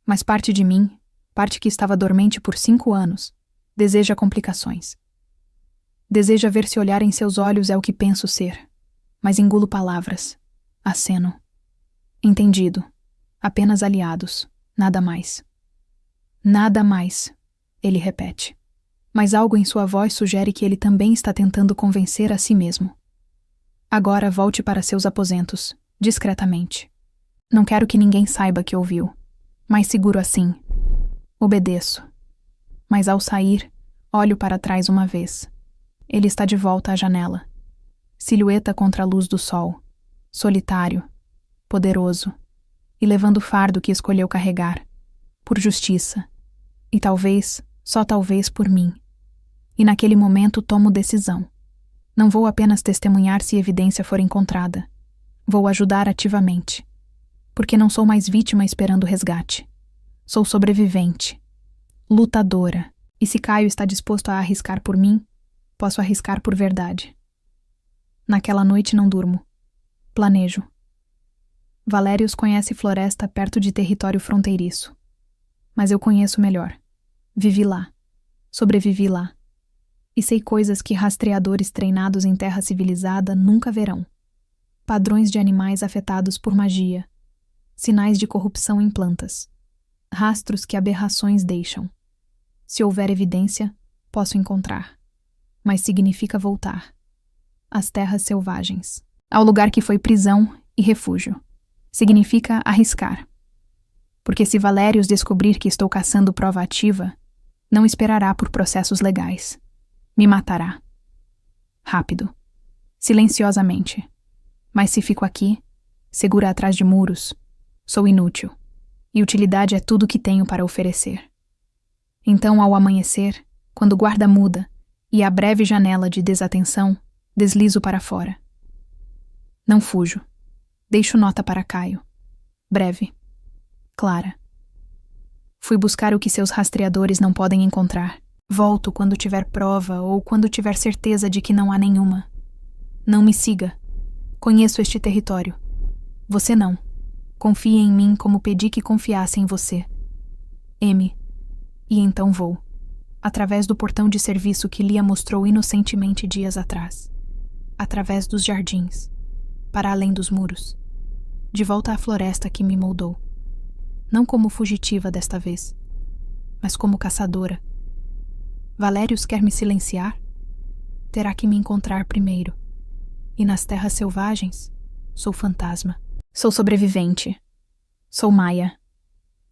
Mas parte de mim, parte que estava dormente por 5 anos, deseja complicações. Deseja ver se olhar em seus olhos é o que penso ser. Mas engulo palavras. Aceno. Entendido. Apenas aliados. Nada mais. Nada mais, ele repete. Mas algo em sua voz sugere que ele também está tentando convencer a si mesmo. Agora volte para seus aposentos, discretamente. Não quero que ninguém saiba que ouviu. Mais seguro assim. Obedeço. Mas ao sair, olho para trás uma vez. Ele está de volta à janela. Silhueta contra a luz do sol. Solitário. Poderoso. E levando o fardo que escolheu carregar. Por justiça. E talvez, só talvez por mim. E naquele momento tomo decisão. Não vou apenas testemunhar se evidência for encontrada. Vou ajudar ativamente. Porque não sou mais vítima esperando resgate. Sou sobrevivente. Lutadora. E se Caio está disposto a arriscar por mim, posso arriscar por verdade. Naquela noite não durmo. Planejo. Valérios conhece floresta perto de território fronteiriço. Mas eu conheço melhor. Vivi lá. Sobrevivi lá. E sei coisas que rastreadores treinados em terra civilizada nunca verão. Padrões de animais afetados por magia. Sinais de corrupção em plantas. Rastros que aberrações deixam. Se houver evidência, posso encontrar. Mas significa voltar. Às terras selvagens. Ao lugar que foi prisão e refúgio. Significa arriscar. Porque se Valérios descobrir que estou caçando prova ativa, não esperará por processos legais. Me matará. Rápido. Silenciosamente. Mas se fico aqui, segura atrás de muros, sou inútil. E utilidade é tudo que tenho para oferecer. Então, ao amanhecer, quando o guarda muda e a breve janela de desatenção, deslizo para fora. Não fujo. Deixo nota para Caio. Breve. Clara. Fui buscar o que seus rastreadores não podem encontrar. Volto quando tiver prova ou quando tiver certeza de que não há nenhuma. Não me siga. Conheço este território. Você não. Confie em mim como pedi que confiasse em você. M. E então vou. através do portão de serviço que Lia mostrou inocentemente dias atrás, através dos jardins, para além dos muros, de volta à floresta que me moldou, não como fugitiva desta vez, mas como caçadora. Valérius quer me silenciar? Terá que me encontrar primeiro. E nas terras selvagens, sou fantasma. Sou sobrevivente. Sou Maia.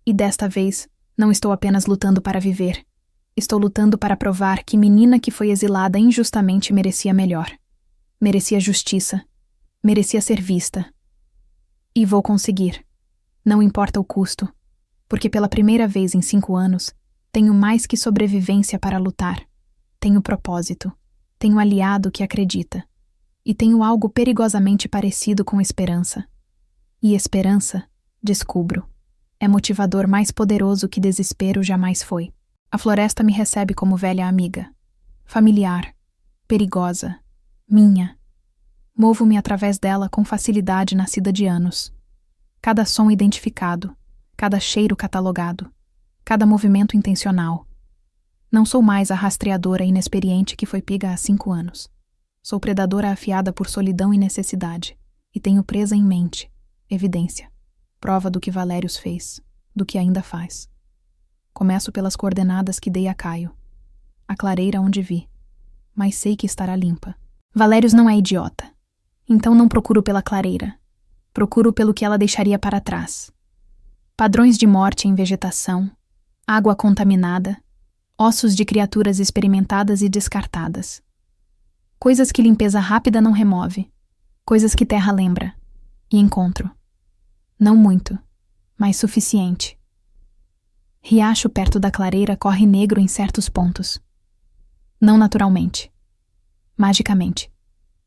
E desta vez, não estou apenas lutando para viver. Estou lutando para provar que menina que foi exilada injustamente merecia melhor. Merecia justiça. Merecia ser vista. E vou conseguir. Não importa o custo. Porque pela primeira vez em 5 anos, tenho mais que sobrevivência para lutar. Tenho propósito. Tenho aliado que acredita. E tenho algo perigosamente parecido com esperança. E esperança, descubro, é motivador mais poderoso que desespero jamais foi. A floresta me recebe como velha amiga. Familiar. Perigosa. Minha. Movo-me através dela com facilidade nascida de anos. Cada som identificado. Cada cheiro catalogado. Cada movimento intencional. Não sou mais a rastreadora inexperiente que foi pega há 5 anos. Sou predadora afiada por solidão e necessidade. E tenho presa em mente. Evidência. Prova do que Valérius fez. Do que ainda faz. Começo pelas coordenadas que dei a Caio. A clareira onde vi. Mas sei que estará limpa. Valérius não é idiota. Então não procuro pela clareira. Procuro pelo que ela deixaria para trás. Padrões de morte em vegetação. Água contaminada. Ossos de criaturas experimentadas e descartadas. Coisas que limpeza rápida não remove. Coisas que terra lembra. E encontro. Não muito, mas suficiente. Riacho perto da clareira corre negro em certos pontos. Não naturalmente. Magicamente.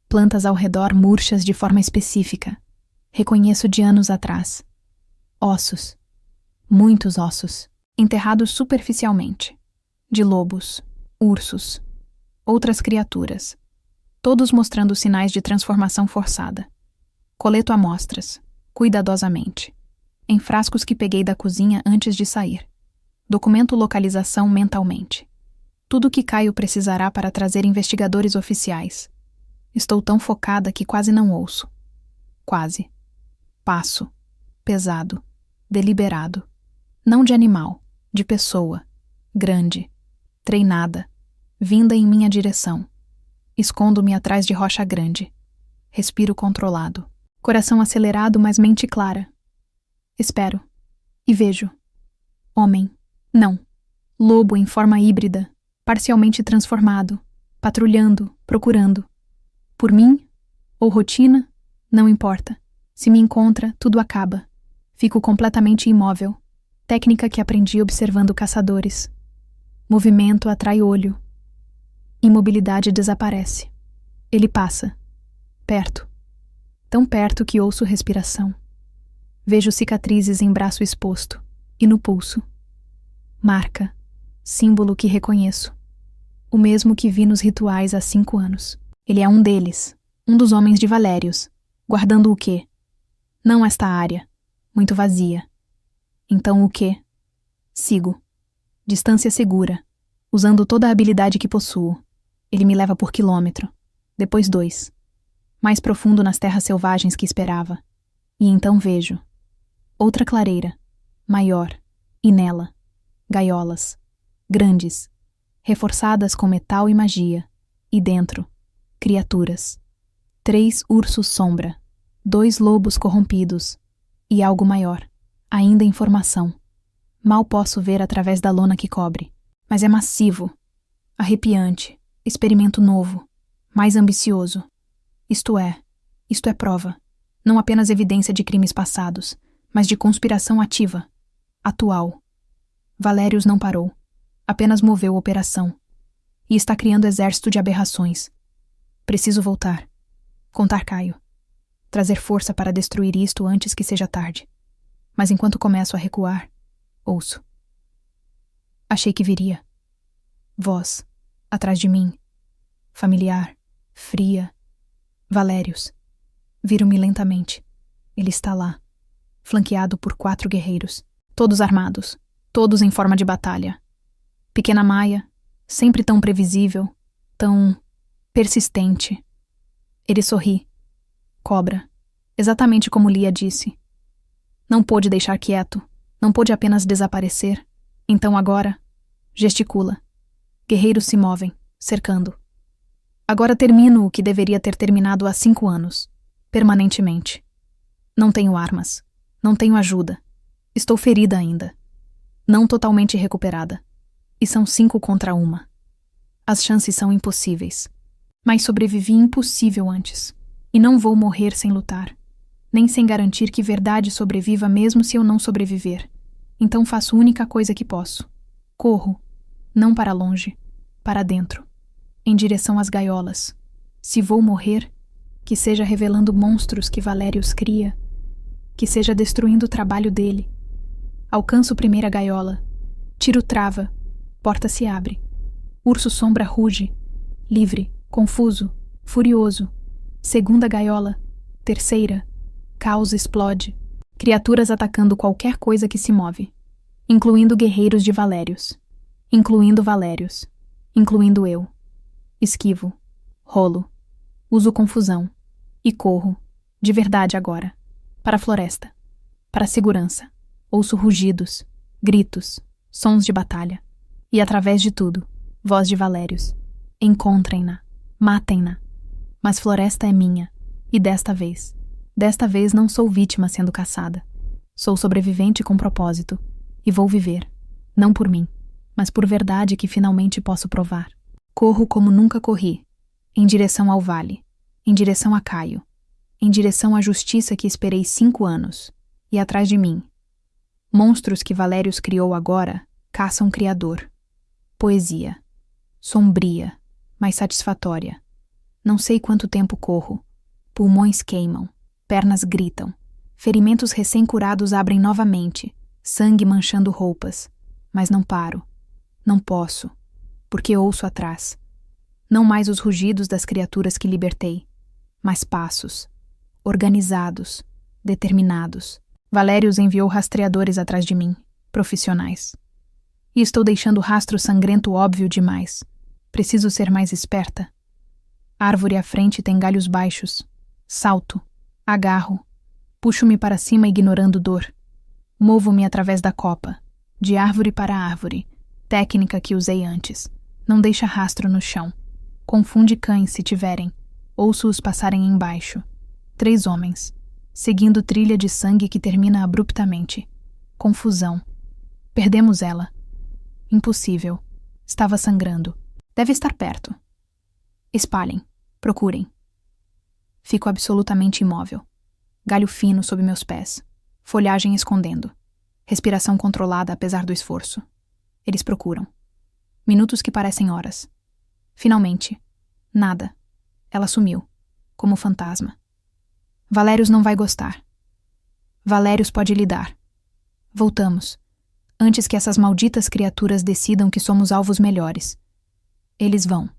Plantas ao redor murchas de forma específica. Reconheço de anos atrás. Ossos. Muitos ossos. Enterrados superficialmente. De lobos, ursos, outras criaturas, todos mostrando sinais de transformação forçada. Coleto amostras, cuidadosamente, em frascos que peguei da cozinha antes de sair. Documento localização mentalmente. Tudo que Caio precisará para trazer investigadores oficiais. Estou tão focada que quase não ouço. Quase. Passo. Pesado. Deliberado. Não de animal, de pessoa. Grande. Treinada, vinda em minha direção. Escondo-me atrás de rocha grande. Respiro controlado. Coração acelerado, mas mente clara. Espero. E vejo. Homem. Não. Lobo em forma híbrida, parcialmente transformado, patrulhando, procurando. Por mim? Ou rotina? Não importa. Se me encontra, tudo acaba. Fico completamente imóvel. Técnica que aprendi observando caçadores. Movimento atrai olho. Imobilidade desaparece. Ele passa. Perto. Tão perto que ouço respiração. Vejo cicatrizes em braço exposto. E no pulso. Marca. Símbolo que reconheço. O mesmo que vi nos rituais há 5 anos. Ele é um deles. Um dos homens de Valérius. Guardando o quê? Não esta área. Muito vazia. Então o quê? Sigo. Distância segura, usando toda a habilidade que possuo. Ele me leva por quilômetro, depois 2. Mais profundo nas terras selvagens que esperava. E então vejo. Outra clareira, maior, e nela, gaiolas, grandes, reforçadas com metal e magia. E dentro, criaturas. 3 ursos sombra, 2 lobos corrompidos, e algo maior, ainda em formação. Mal posso ver através da lona que cobre, mas é massivo, arrepiante, experimento novo, mais ambicioso. Isto é prova, não apenas evidência de crimes passados, mas de conspiração ativa, atual. Valérius não parou, apenas moveu a operação, e está criando exército de aberrações. Preciso voltar, contar Caio, trazer força para destruir isto antes que seja tarde. Mas enquanto começo a recuar, ouço. Achei que viria. Voz, atrás de mim. Familiar, fria. Valérius. Viro-me lentamente. Ele está lá, flanqueado por 4 guerreiros, todos armados, todos em forma de batalha. Pequena Maia, Sempre tão previsível, tão persistente. Ele sorri. Cobra. Exatamente como Lia disse. Não pôde deixar quieto. Não pôde apenas desaparecer. Então agora, gesticula. Guerreiros se movem, cercando. Agora termino o que deveria ter terminado há 5 anos. Permanentemente. Não tenho armas. Não tenho ajuda. Estou ferida ainda. Não totalmente recuperada. E são 5 contra 1. As chances são impossíveis. Mas sobrevivi impossível antes. E não vou morrer sem lutar. Nem sem garantir que verdade sobreviva mesmo se eu não sobreviver. Então faço a única coisa que posso. Corro. Não para longe. Para dentro. Em direção às gaiolas. Se vou morrer, que seja revelando monstros que Valérios cria. Que seja destruindo o trabalho dele. Alcanço primeira gaiola. Tiro trava. Porta se abre. Urso sombra ruge. Livre, confuso, furioso. Segunda gaiola. Terceira. Caos explode. Criaturas atacando qualquer coisa que se move. Incluindo guerreiros de Valérios. Incluindo Valérios. Incluindo eu. Esquivo. Rolo. Uso confusão. E corro. De verdade agora. Para a floresta. Para a segurança. Ouço rugidos. Gritos. Sons de batalha. E através de tudo, voz de Valérios. Encontrem-na. Matem-na. Mas floresta é minha. E desta vez não sou vítima sendo caçada. Sou sobrevivente com propósito. E vou viver. Não por mim, mas por verdade que finalmente posso provar. Corro como nunca corri. Em direção ao vale. Em direção a Caio. Em direção à justiça que esperei 5 anos. E atrás de mim. Monstros que Valérios criou agora caçam criador. Poesia. Sombria, mas satisfatória. Não sei quanto tempo corro. Pulmões queimam. Pernas gritam. Ferimentos recém-curados abrem novamente. Sangue manchando roupas. Mas não paro. Não posso. Porque ouço atrás. Não mais os rugidos das criaturas que libertei. Mas passos. Organizados. Determinados. Valérios enviou rastreadores atrás de mim. Profissionais. E estou deixando rastro sangrento óbvio demais. Preciso ser mais esperta. Árvore à frente tem galhos baixos. Salto. Agarro. Puxo-me para cima ignorando dor. Movo-me através da copa. De árvore para árvore. Técnica que usei antes. Não deixa rastro no chão. Confunde cães se tiverem. Ouço-os passarem embaixo. 3 homens. Seguindo trilha de sangue que termina abruptamente. Confusão. Perdemos ela. Impossível. Estava sangrando. Deve estar perto. Espalhem. Procurem. Fico absolutamente imóvel. Galho fino sob meus pés. Folhagem escondendo. Respiração controlada apesar do esforço. Eles procuram. Minutos que parecem horas. Finalmente. Nada. Ela sumiu. Como fantasma. Valérios não vai gostar. Valérios pode lidar. Voltamos. Antes que essas malditas criaturas decidam que somos alvos melhores. Eles vão.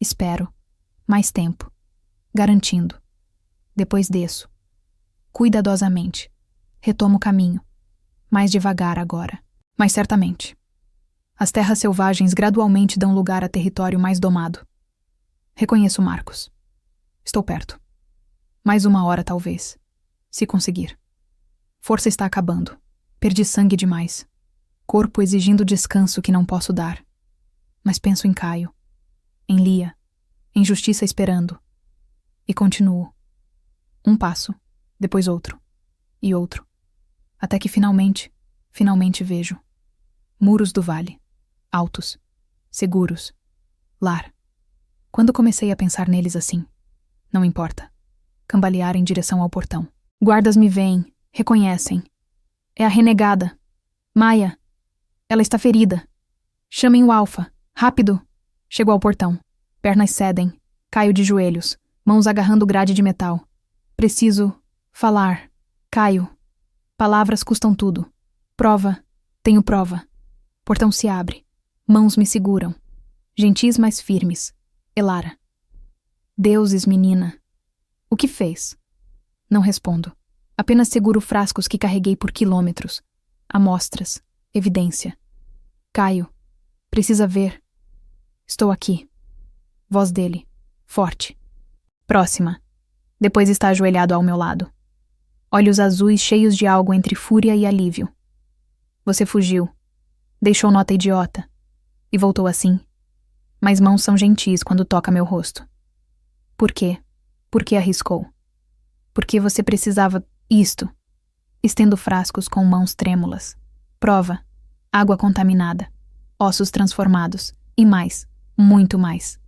Espero. Mais tempo. Garantindo. Depois desço. Cuidadosamente. Retomo o caminho. Mais devagar agora. Mas certamente. As terras selvagens gradualmente dão lugar a território mais domado. Reconheço Marcos. Estou perto. Mais 1 hora, talvez. Se conseguir. Força está acabando. Perdi sangue demais. Corpo exigindo descanso que não posso dar. Mas penso em Caio. Em Lia. Em justiça esperando. E continuo. 1 passo. Depois outro. E outro. Até que finalmente vejo. Muros do vale. Altos. Seguros. Lar. Quando comecei a pensar neles assim? Não importa. Cambalear em direção ao portão. Guardas me veem. Reconhecem. É a renegada. Maia. Ela está ferida. Chamem o Alfa. Rápido. Chego ao portão. Pernas cedem. Caio de joelhos. Mãos agarrando grade de metal. Preciso falar. Caio. Palavras custam tudo. Prova. Tenho prova. Portão se abre. Mãos me seguram. Gentis, mas firmes. Elara. Deuses, menina. O que fez? Não respondo. Apenas seguro frascos que carreguei por quilômetros. Amostras. Evidência. Caio. Precisa ver. Estou aqui. Voz dele, forte. Próxima. Depois está ajoelhado ao meu lado. Olhos azuis cheios de algo entre fúria e alívio. Você fugiu. Deixou nota idiota. E voltou assim. Mas mãos são gentis quando toca meu rosto. Por quê? Por que arriscou? Porque você precisava isto. Estendo frascos com mãos trêmulas. Prova. Água contaminada. Ossos transformados. E mais. Muito mais.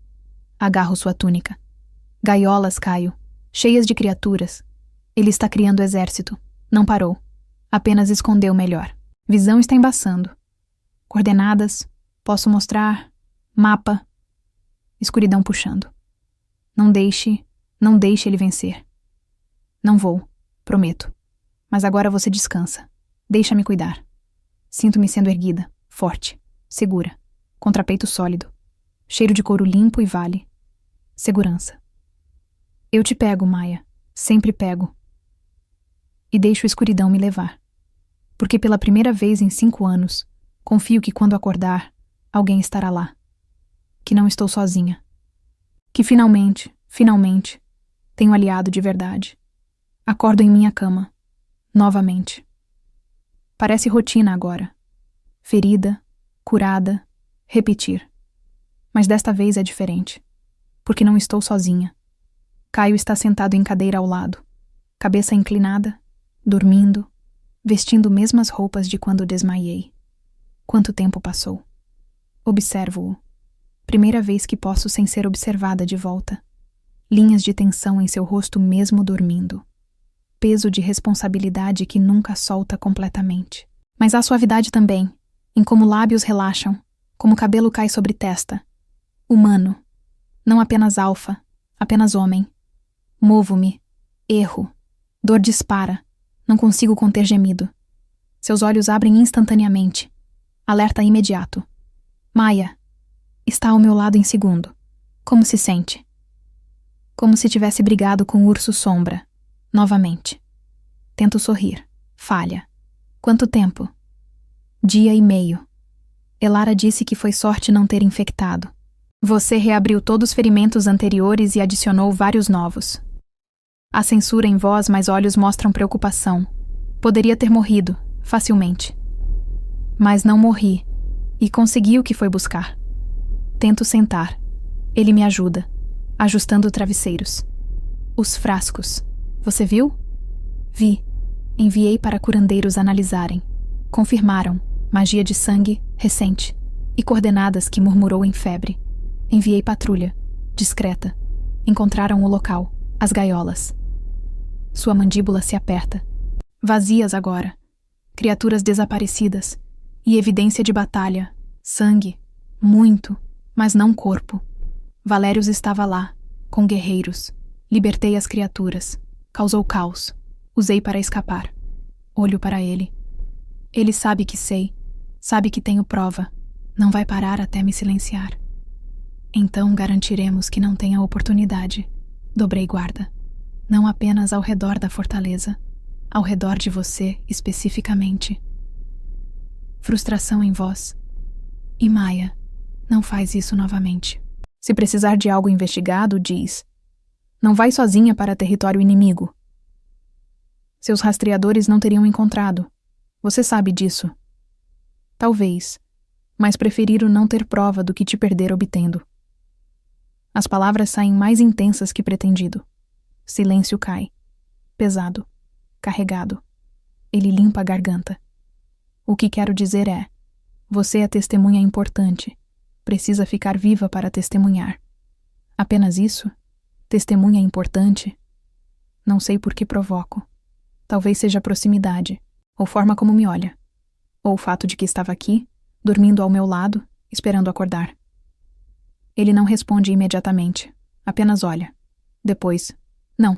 Agarro sua túnica. Gaiolas, Caio. Cheias de criaturas. Ele está criando exército. Não parou. Apenas escondeu melhor. Visão está embaçando. Coordenadas. Posso mostrar. Mapa. Escuridão puxando. Não deixe ele vencer. Não vou. Prometo. Mas agora você descansa. Deixa-me cuidar. Sinto-me sendo erguida. Forte. Segura. Contrapeito sólido. Cheiro de couro limpo e vale. Segurança. Eu te pego, Maia. Sempre pego. E deixo a escuridão me levar. Porque pela primeira vez em 5 anos, confio que quando acordar, alguém estará lá. Que não estou sozinha. Que finalmente, tenho aliado de verdade. Acordo em minha cama. Novamente. Parece rotina agora. Ferida, curada, repetir. Mas desta vez é diferente. Porque não estou sozinha. Caio está sentado em cadeira ao lado. Cabeça inclinada, dormindo, vestindo mesmas roupas de quando desmaiei. Quanto tempo passou? Observo-o. Primeira vez que posso sem ser observada de volta. Linhas de tensão em seu rosto mesmo dormindo. Peso de responsabilidade que nunca solta completamente. Mas há suavidade também, em como lábios relaxam, como cabelo cai sobre testa. Humano. Não apenas alfa, apenas homem. Movo-me. Erro. Dor dispara. Não consigo conter gemido. Seus olhos abrem instantaneamente. Alerta imediato. Maia. Está ao meu lado em segundo. Como se sente? Como se tivesse brigado com o urso sombra. Novamente. Tento sorrir. Falha. Quanto tempo? 1,5 dias. Elara disse que foi sorte não ter infectado. Você reabriu todos os ferimentos anteriores e adicionou vários novos. Há censura em voz, mas olhos mostram preocupação. Poderia ter morrido, facilmente. Mas não morri, e consegui o que foi buscar. Tento sentar. Ele me ajuda, ajustando travesseiros. Os frascos. Você viu? Vi. Enviei para curandeiros analisarem. Confirmaram. Magia de sangue, recente. E coordenadas que murmurou em febre. Enviei patrulha. Discreta. Encontraram o local. As gaiolas. Sua mandíbula se aperta. Vazias agora. Criaturas desaparecidas. E evidência de batalha. Sangue. Muito. Mas não corpo. Valérios estava lá. Com guerreiros. Libertei as criaturas. Causou caos. Usei para escapar. Olho para ele. Ele sabe que sei. Sabe que tenho prova. Não vai parar até me silenciar. Então garantiremos que não tenha oportunidade. Dobrei guarda. Não apenas ao redor da fortaleza. Ao redor de você, especificamente. Frustração em voz. E Maia, não faz isso novamente. Se precisar de algo investigado, diz. Não vai sozinha para território inimigo. Seus rastreadores não teriam encontrado. Você sabe disso. Talvez, mas preferiram não ter prova do que te perder obtendo. As palavras saem mais intensas que pretendido. Silêncio cai. Pesado. Carregado. Ele limpa a garganta. O que quero dizer é: você é testemunha importante. Precisa ficar viva para testemunhar. Apenas isso? Testemunha importante? Não sei por que provoco. Talvez seja a proximidade, ou forma como me olha. Ou o fato de que estava aqui, dormindo ao meu lado, esperando acordar. Ele não responde imediatamente, apenas olha. Depois, não.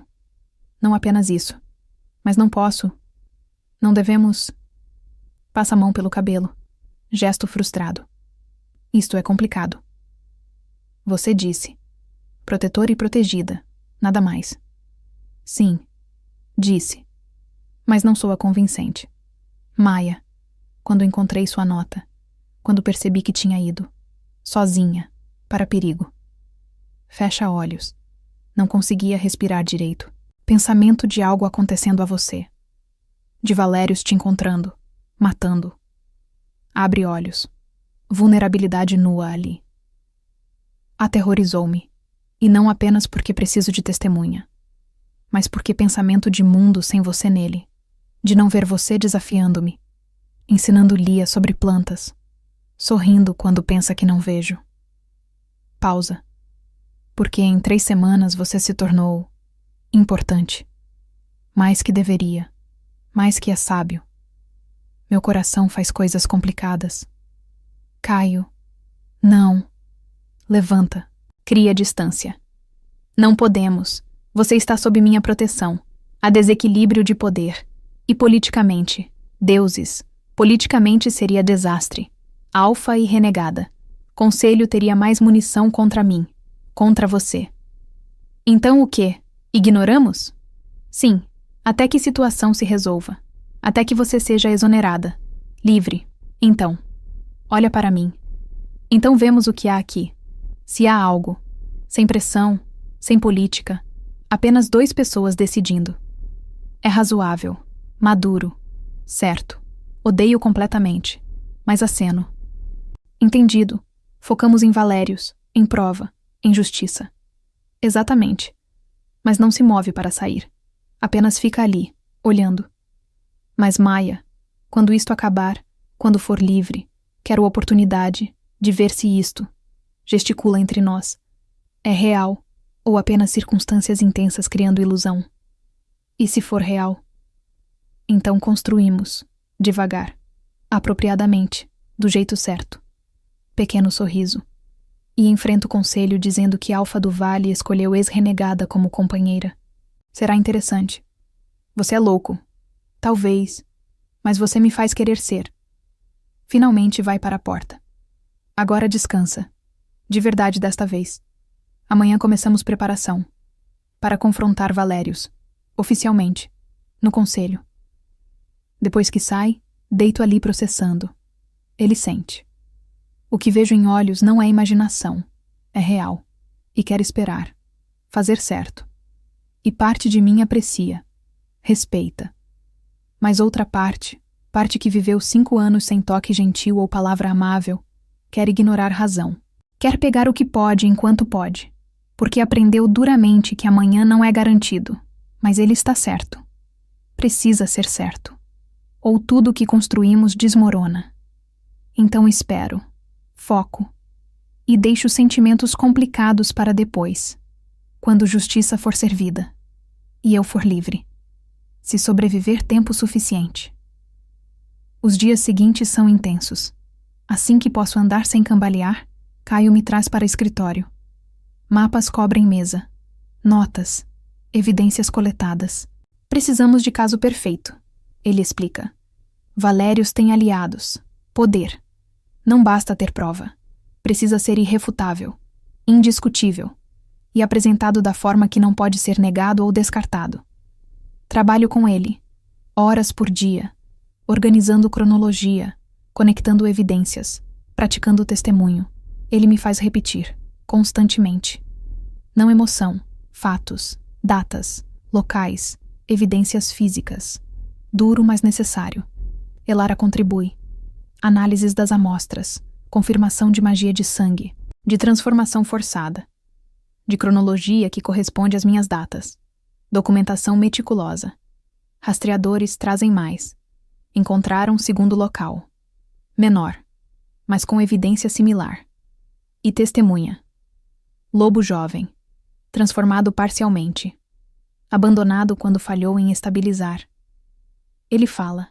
Não apenas isso. Mas não posso. Não devemos... Passa a mão pelo cabelo. Gesto frustrado. Isto é complicado. Você disse. Protetora e protegida. Nada mais. Sim. Disse. Mas não soa convincente. Maia. Quando encontrei sua nota. Quando percebi que tinha ido. Sozinha. para perigo. Fecha olhos. Não conseguia respirar direito. Pensamento de algo acontecendo a você. De Valérios te encontrando, matando. Abre olhos. Vulnerabilidade nua ali. Aterrorizou-me. E não apenas porque preciso de testemunha, mas porque pensamento de mundo sem você nele. De não ver você desafiando-me, ensinando Lia sobre plantas, sorrindo quando pensa que não vejo. Pausa. Porque em 3 semanas você se tornou importante. Mais que deveria. Mais que é sábio. Meu coração faz coisas complicadas. Caio. Não. Levanta. Cria distância. Não podemos. Você está sob minha proteção. Há desequilíbrio de poder. E politicamente. Deuses. Politicamente seria desastre. Alfa e renegada. Conselho teria mais munição contra mim. Contra você. Então o quê? Ignoramos? Sim. Até que situação se resolva. Até que você seja exonerada. Livre. Então. Olha para mim. Então vemos o que há aqui. Se há algo. Sem pressão. Sem política. Apenas 2 pessoas decidindo. É razoável. Maduro. Certo. Odeio completamente. Mas aceno. Entendido. Focamos em Valérios. Em prova. Em justiça. Exatamente. Mas não se move para sair. Apenas fica ali, olhando. Mas Maia, quando isto acabar, quando for livre, quero oportunidade de ver se isto, gesticula entre nós, é real ou apenas circunstâncias intensas criando ilusão. E se for real? Então construímos, devagar, apropriadamente, do jeito certo. Pequeno sorriso. E enfrento o conselho dizendo que Alfa do Vale escolheu ex-renegada como companheira. Será interessante. Você é louco. Talvez. Mas você me faz querer ser. Finalmente vai para a porta. Agora descansa. De verdade desta vez. Amanhã começamos preparação. Para confrontar Valérios. Oficialmente. No conselho. Depois que sai, deito ali processando. Ele sente. O que vejo em olhos não é imaginação. É real. E quer esperar. Fazer certo. E parte de mim aprecia. Respeita. Mas outra parte, parte que viveu 5 anos sem toque gentil ou palavra amável, quer ignorar razão. Quer pegar o que pode enquanto pode. Porque aprendeu duramente que amanhã não é garantido. Mas ele está certo. Precisa ser certo. Ou tudo o que construímos desmorona. Então espero. Foco. E deixo sentimentos complicados para depois. Quando justiça for servida. E eu for livre. Se sobreviver tempo suficiente. Os dias seguintes são intensos. Assim que posso andar sem cambalear, Caio me traz para o escritório. Mapas cobrem mesa. Notas. Evidências coletadas. Precisamos de caso perfeito. Ele explica. Valérios tem aliados. Poder. Não basta ter prova. Precisa ser irrefutável. Indiscutível. E apresentado da forma que não pode ser negado ou descartado. Trabalho com ele. Horas por dia. Organizando cronologia. Conectando evidências. Praticando testemunho. Ele me faz repetir. Constantemente. Não emoção. Fatos. Datas. Locais. Evidências físicas. Duro, mas necessário. Elara contribui. Análises das amostras. Confirmação de magia de sangue. De transformação forçada. De cronologia que corresponde às minhas datas. Documentação meticulosa. Rastreadores trazem mais. Encontraram segundo local. Menor, mas com evidência similar. E testemunha. Lobo jovem. Transformado parcialmente. Abandonado quando falhou em estabilizar. Ele fala,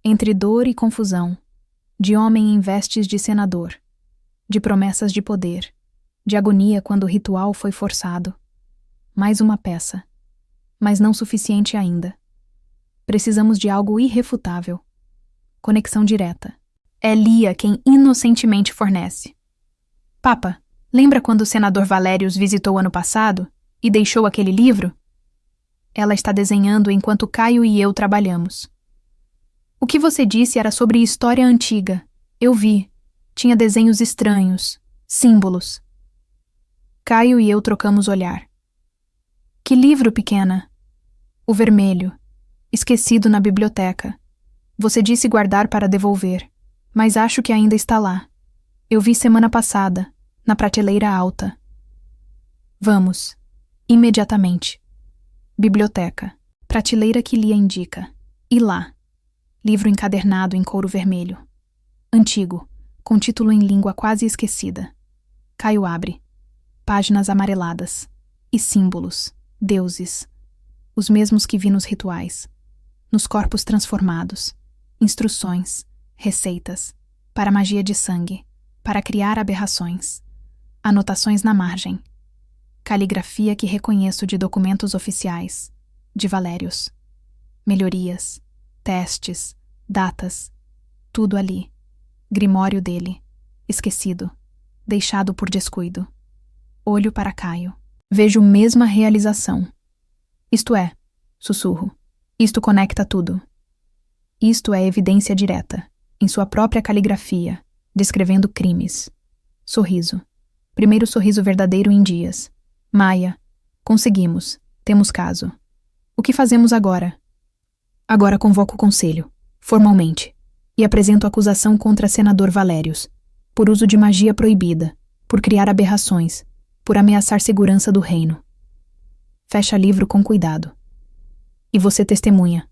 entre dor e confusão, de homem em vestes de senador, de promessas de poder, de agonia quando o ritual foi forçado. Mais uma peça. Mas não suficiente ainda. Precisamos de algo irrefutável. Conexão direta. É Lia quem inocentemente fornece. Papa, lembra quando o senador Valérios visitou ano passado e deixou aquele livro? Ela está desenhando enquanto Caio e eu trabalhamos. O que você disse era sobre história antiga. Eu vi. Tinha desenhos estranhos. Símbolos. Caio e eu trocamos olhar. Que livro, pequena? O vermelho. Esquecido na biblioteca. Você disse guardar para devolver, mas acho que ainda está lá. Eu vi semana passada, na prateleira alta. Vamos. Imediatamente. Biblioteca. Prateleira que Lia indica. E lá. Livro encadernado em couro vermelho. Antigo, com título em língua quase esquecida. Caio abre. Páginas amareladas. E símbolos. Deuses. Os mesmos que vi nos rituais. Nos corpos transformados. Instruções. Receitas. Para magia de sangue. Para criar aberrações. Anotações na margem. Caligrafia que reconheço de documentos oficiais. De Valérios. Melhorias. Testes. Datas. Tudo ali. Grimório dele. Esquecido. Deixado por descuido. Olho para Caio. Vejo mesma realização. Isto é, sussurro. Isto conecta tudo. Isto é evidência direta, em sua própria caligrafia, descrevendo crimes. Sorriso. Primeiro sorriso verdadeiro em dias. Maia. Conseguimos. Temos caso. O que fazemos agora? Agora convoco o conselho, formalmente, e apresento acusação contra senador Valérios, por uso de magia proibida, por criar aberrações, por ameaçar segurança do reino. Fecha livro com cuidado. E você testemunha.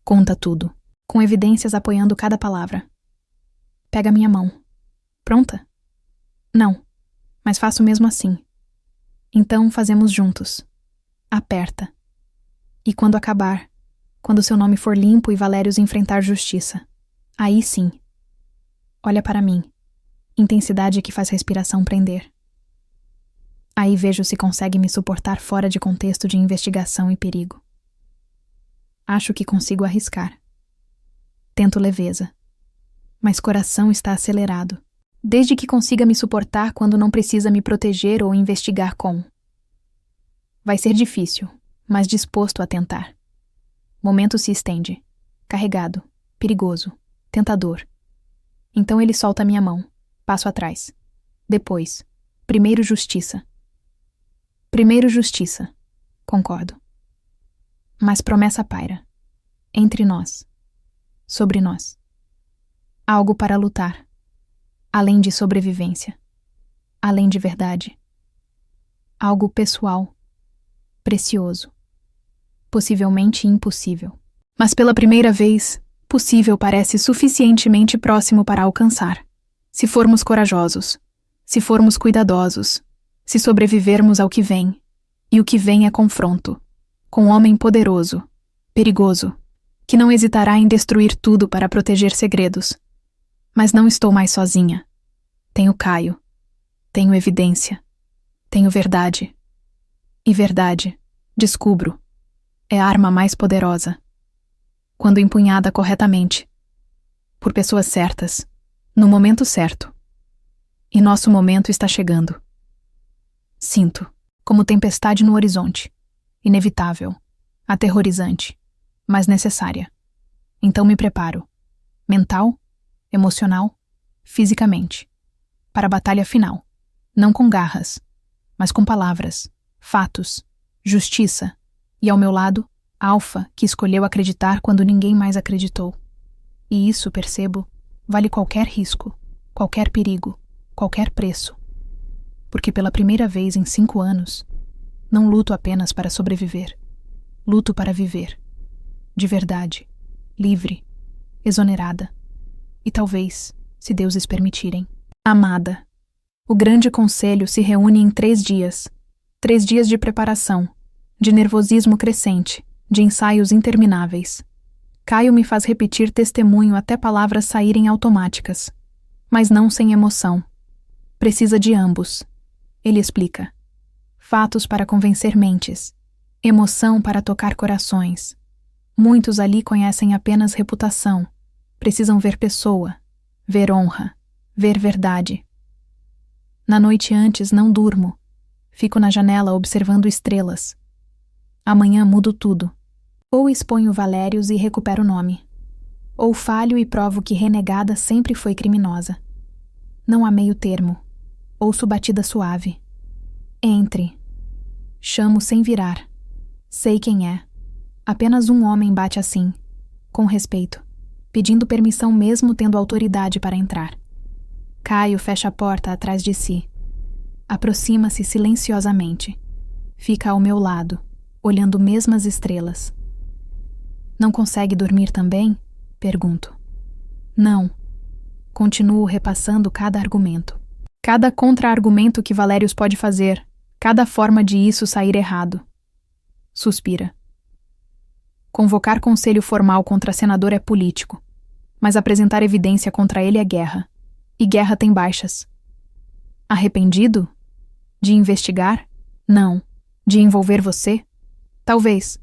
Conta tudo, com evidências apoiando cada palavra. Pega minha mão. Pronta? Não, mas faço mesmo assim. Então fazemos juntos. Aperta. E quando acabar, quando seu nome for limpo e Valérios enfrentar justiça, aí sim. Olha para mim. Intensidade que faz respiração prender. Aí vejo se consegue me suportar fora de contexto de investigação e perigo. Acho que consigo arriscar. Tento leveza. Mas coração está acelerado. Desde que consiga me suportar quando não precisa me proteger ou investigar com. Vai ser difícil, mas disposto a tentar. Momento se estende. Carregado, perigoso, tentador. Então ele solta minha mão. Passo atrás. Depois. Primeiro justiça. Primeiro justiça. Concordo. Mas promessa paira. Entre nós. Sobre nós. Algo para lutar. Além de sobrevivência. Além de verdade. Algo pessoal. Precioso. Possivelmente impossível. Mas pela primeira vez, possível parece suficientemente próximo para alcançar. Se formos corajosos. Se formos cuidadosos. Se sobrevivermos ao que vem. E o que vem é confronto. Com um homem poderoso. Perigoso. Que não hesitará em destruir tudo para proteger segredos. Mas não estou mais sozinha. Tenho Caio. Tenho evidência. Tenho verdade. E verdade, descubro, é a arma mais poderosa. Quando empunhada corretamente. Por pessoas certas. No momento certo. E nosso momento está chegando. Sinto, como tempestade no horizonte. Inevitável. Aterrorizante. Mas necessária. Então me preparo. Mental, emocional, fisicamente. Para a batalha final. Não com garras, mas com palavras, fatos, justiça. E ao meu lado, Alfa, que escolheu acreditar quando ninguém mais acreditou. E isso, percebo, vale qualquer risco, qualquer perigo, qualquer preço. Porque pela primeira vez em 5 anos, não luto apenas para sobreviver. Luto para viver. De verdade. Livre. Exonerada. E talvez, se deuses permitirem, amada. O grande conselho se reúne em 3 dias. 3 dias de preparação, de nervosismo crescente, de ensaios intermináveis. Caio me faz repetir testemunho até palavras saírem automáticas. Mas não sem emoção. Precisa de ambos. Ele explica. Fatos para convencer mentes. Emoção para tocar corações. Muitos ali conhecem apenas reputação. Precisam ver pessoa, ver honra, ver verdade. Na noite antes não durmo. Fico na janela observando estrelas. Amanhã mudo tudo. Ou exponho Valérios e recupero o nome. Ou falho e provo que renegada sempre foi criminosa. Não há meio termo. Ouço batida suave. Entre. Chamo sem virar. Sei quem é. Apenas um homem bate assim, com respeito, pedindo permissão mesmo tendo autoridade para entrar. Caio fecha a porta atrás de si. Aproxima-se silenciosamente. Fica ao meu lado, olhando mesmo as estrelas. Não consegue dormir também? Pergunto. Não. Continuo repassando cada argumento. Cada contra-argumento que Valérios pode fazer. Cada forma de isso sair errado. Suspira. Convocar conselho formal contra senador é político, mas apresentar evidência contra ele é guerra. E guerra tem baixas. Arrependido? De investigar? Não. De envolver você? Talvez.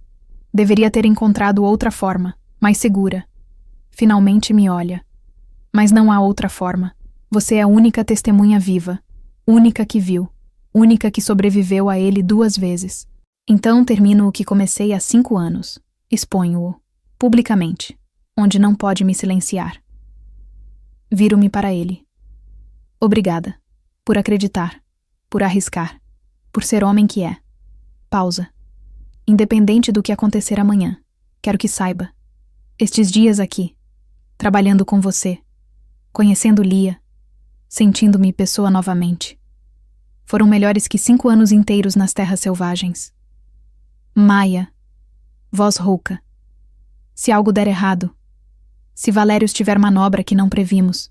Deveria ter encontrado outra forma, mais segura. Finalmente me olha. Mas não há outra forma. Você é a única testemunha viva, única que viu, única que sobreviveu a ele 2 vezes. Então termino o que comecei há 5 anos. Exponho-o, publicamente, onde não pode me silenciar. Viro-me para ele. Obrigada, por acreditar, por arriscar, por ser homem que é. Pausa. Independente do que acontecer amanhã, quero que saiba. Estes dias aqui, trabalhando com você, conhecendo Lia, sentindo-me pessoa novamente, foram melhores que 5 anos inteiros nas terras selvagens. Maia, voz rouca. Se algo der errado, se Valérios tiver manobra que não previmos,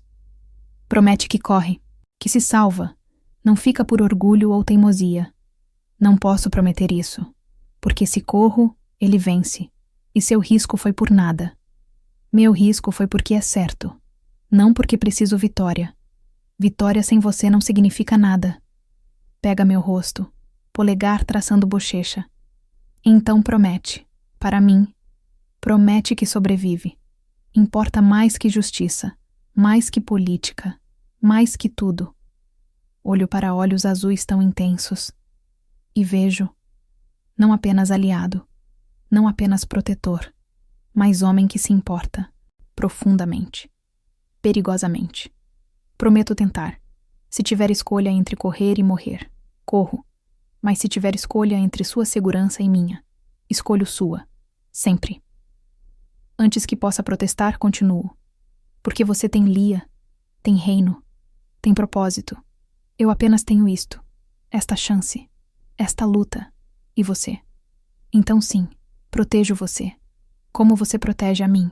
promete que corre, que se salva, não fica por orgulho ou teimosia. Não posso prometer isso, porque se corro, ele vence, e seu risco foi por nada. Meu risco foi porque é certo, não porque preciso vitória. Vitória sem você não significa nada. Pega meu rosto, polegar traçando bochecha. Então promete, para mim, promete que sobrevive. Importa mais que justiça, mais que política, mais que tudo. Olho para olhos azuis tão intensos e vejo, não apenas aliado, não apenas protetor, mas homem que se importa, profundamente, perigosamente. Prometo tentar. Se tiver escolha entre correr e morrer, corro. Mas se tiver escolha entre sua segurança e minha, escolho sua, sempre. Antes que possa protestar, continuo. Porque você tem Lia, tem reino, tem propósito. Eu apenas tenho isto, esta chance, esta luta, e você. Então sim, protejo você, como você protege a mim.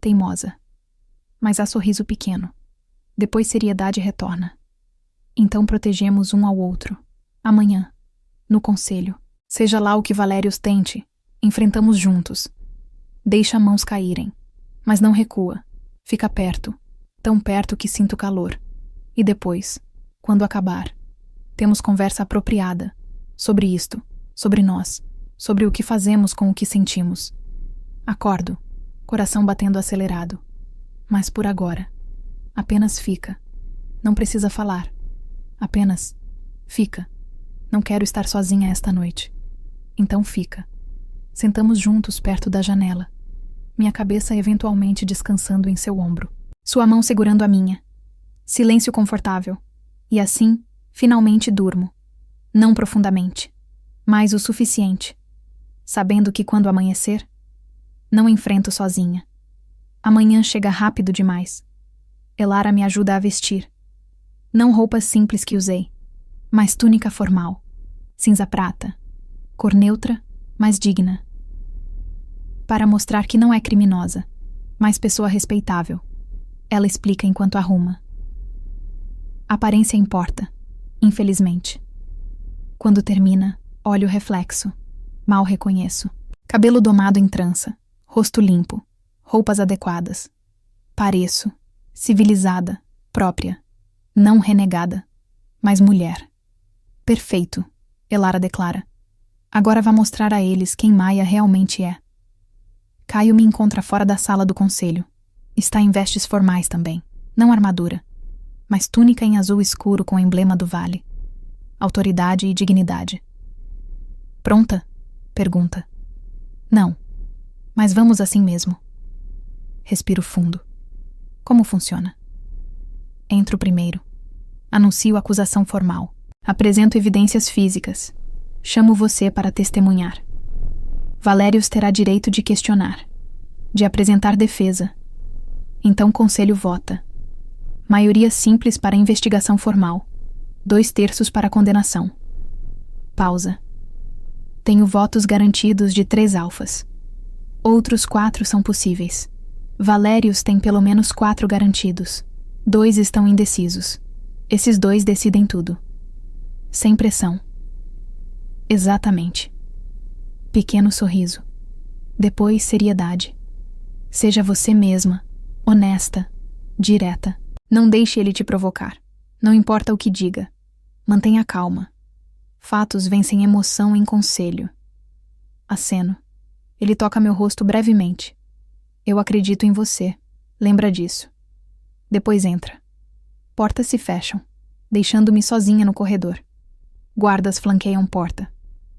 Teimosa. Mas há sorriso pequeno. Depois seriedade retorna. Então protegemos um ao outro. Amanhã, no conselho, seja lá o que Valérios tente, enfrentamos juntos. Deixa mãos caírem, mas não recua. Fica perto, tão perto que sinto calor. E depois, quando acabar, temos conversa apropriada sobre isto, sobre nós, sobre o que fazemos com o que sentimos. Acordo, coração batendo acelerado. Mas por agora, apenas fica. Não precisa falar. Apenas fica. Não quero estar sozinha esta noite. Então fica. Sentamos juntos perto da janela. Minha cabeça eventualmente descansando em seu ombro. Sua mão segurando a minha. Silêncio confortável. E assim, finalmente durmo. Não profundamente, mas o suficiente. Sabendo que quando amanhecer, não enfrento sozinha. Amanhã chega rápido demais. Elara me ajuda a vestir. Não roupas simples que usei, mas túnica formal, cinza prata, cor neutra, mas digna. Para mostrar que não é criminosa, mas pessoa respeitável. Ela explica enquanto arruma. Aparência importa, infelizmente. Quando termina, olho o reflexo. Mal reconheço. Cabelo domado em trança, rosto limpo, roupas adequadas. Pareço civilizada, própria, não renegada, mas mulher. Perfeito, Elara declara. Agora vá mostrar a eles quem Maia realmente é. Caio me encontra fora da sala do conselho. Está em vestes formais também, não armadura, mas túnica em azul escuro com o emblema do vale. Autoridade e dignidade. Pronta? Pergunta. Não, mas vamos assim mesmo. Respiro fundo. Como funciona? Entro primeiro. Anuncio a acusação formal. Apresento evidências físicas. Chamo você para testemunhar. Valérios terá direito de questionar, de apresentar defesa. Então conselho vota. Maioria simples para investigação formal. 2/3 para condenação. Pausa. Tenho votos garantidos de 3 alfas. Outros 4 são possíveis. Valérios tem pelo menos 4 garantidos. 2 estão indecisos. Esses 2 decidem tudo. Sem pressão. Exatamente. Pequeno sorriso. Depois, seriedade. Seja você mesma, honesta, direta. Não deixe ele te provocar. Não importa o que diga. Mantenha calma. Fatos vencem emoção em conselho. Aceno. Ele toca meu rosto brevemente. Eu acredito em você. Lembra disso. Depois entra. Portas se fecham, deixando-me sozinha no corredor. Guardas flanqueiam porta.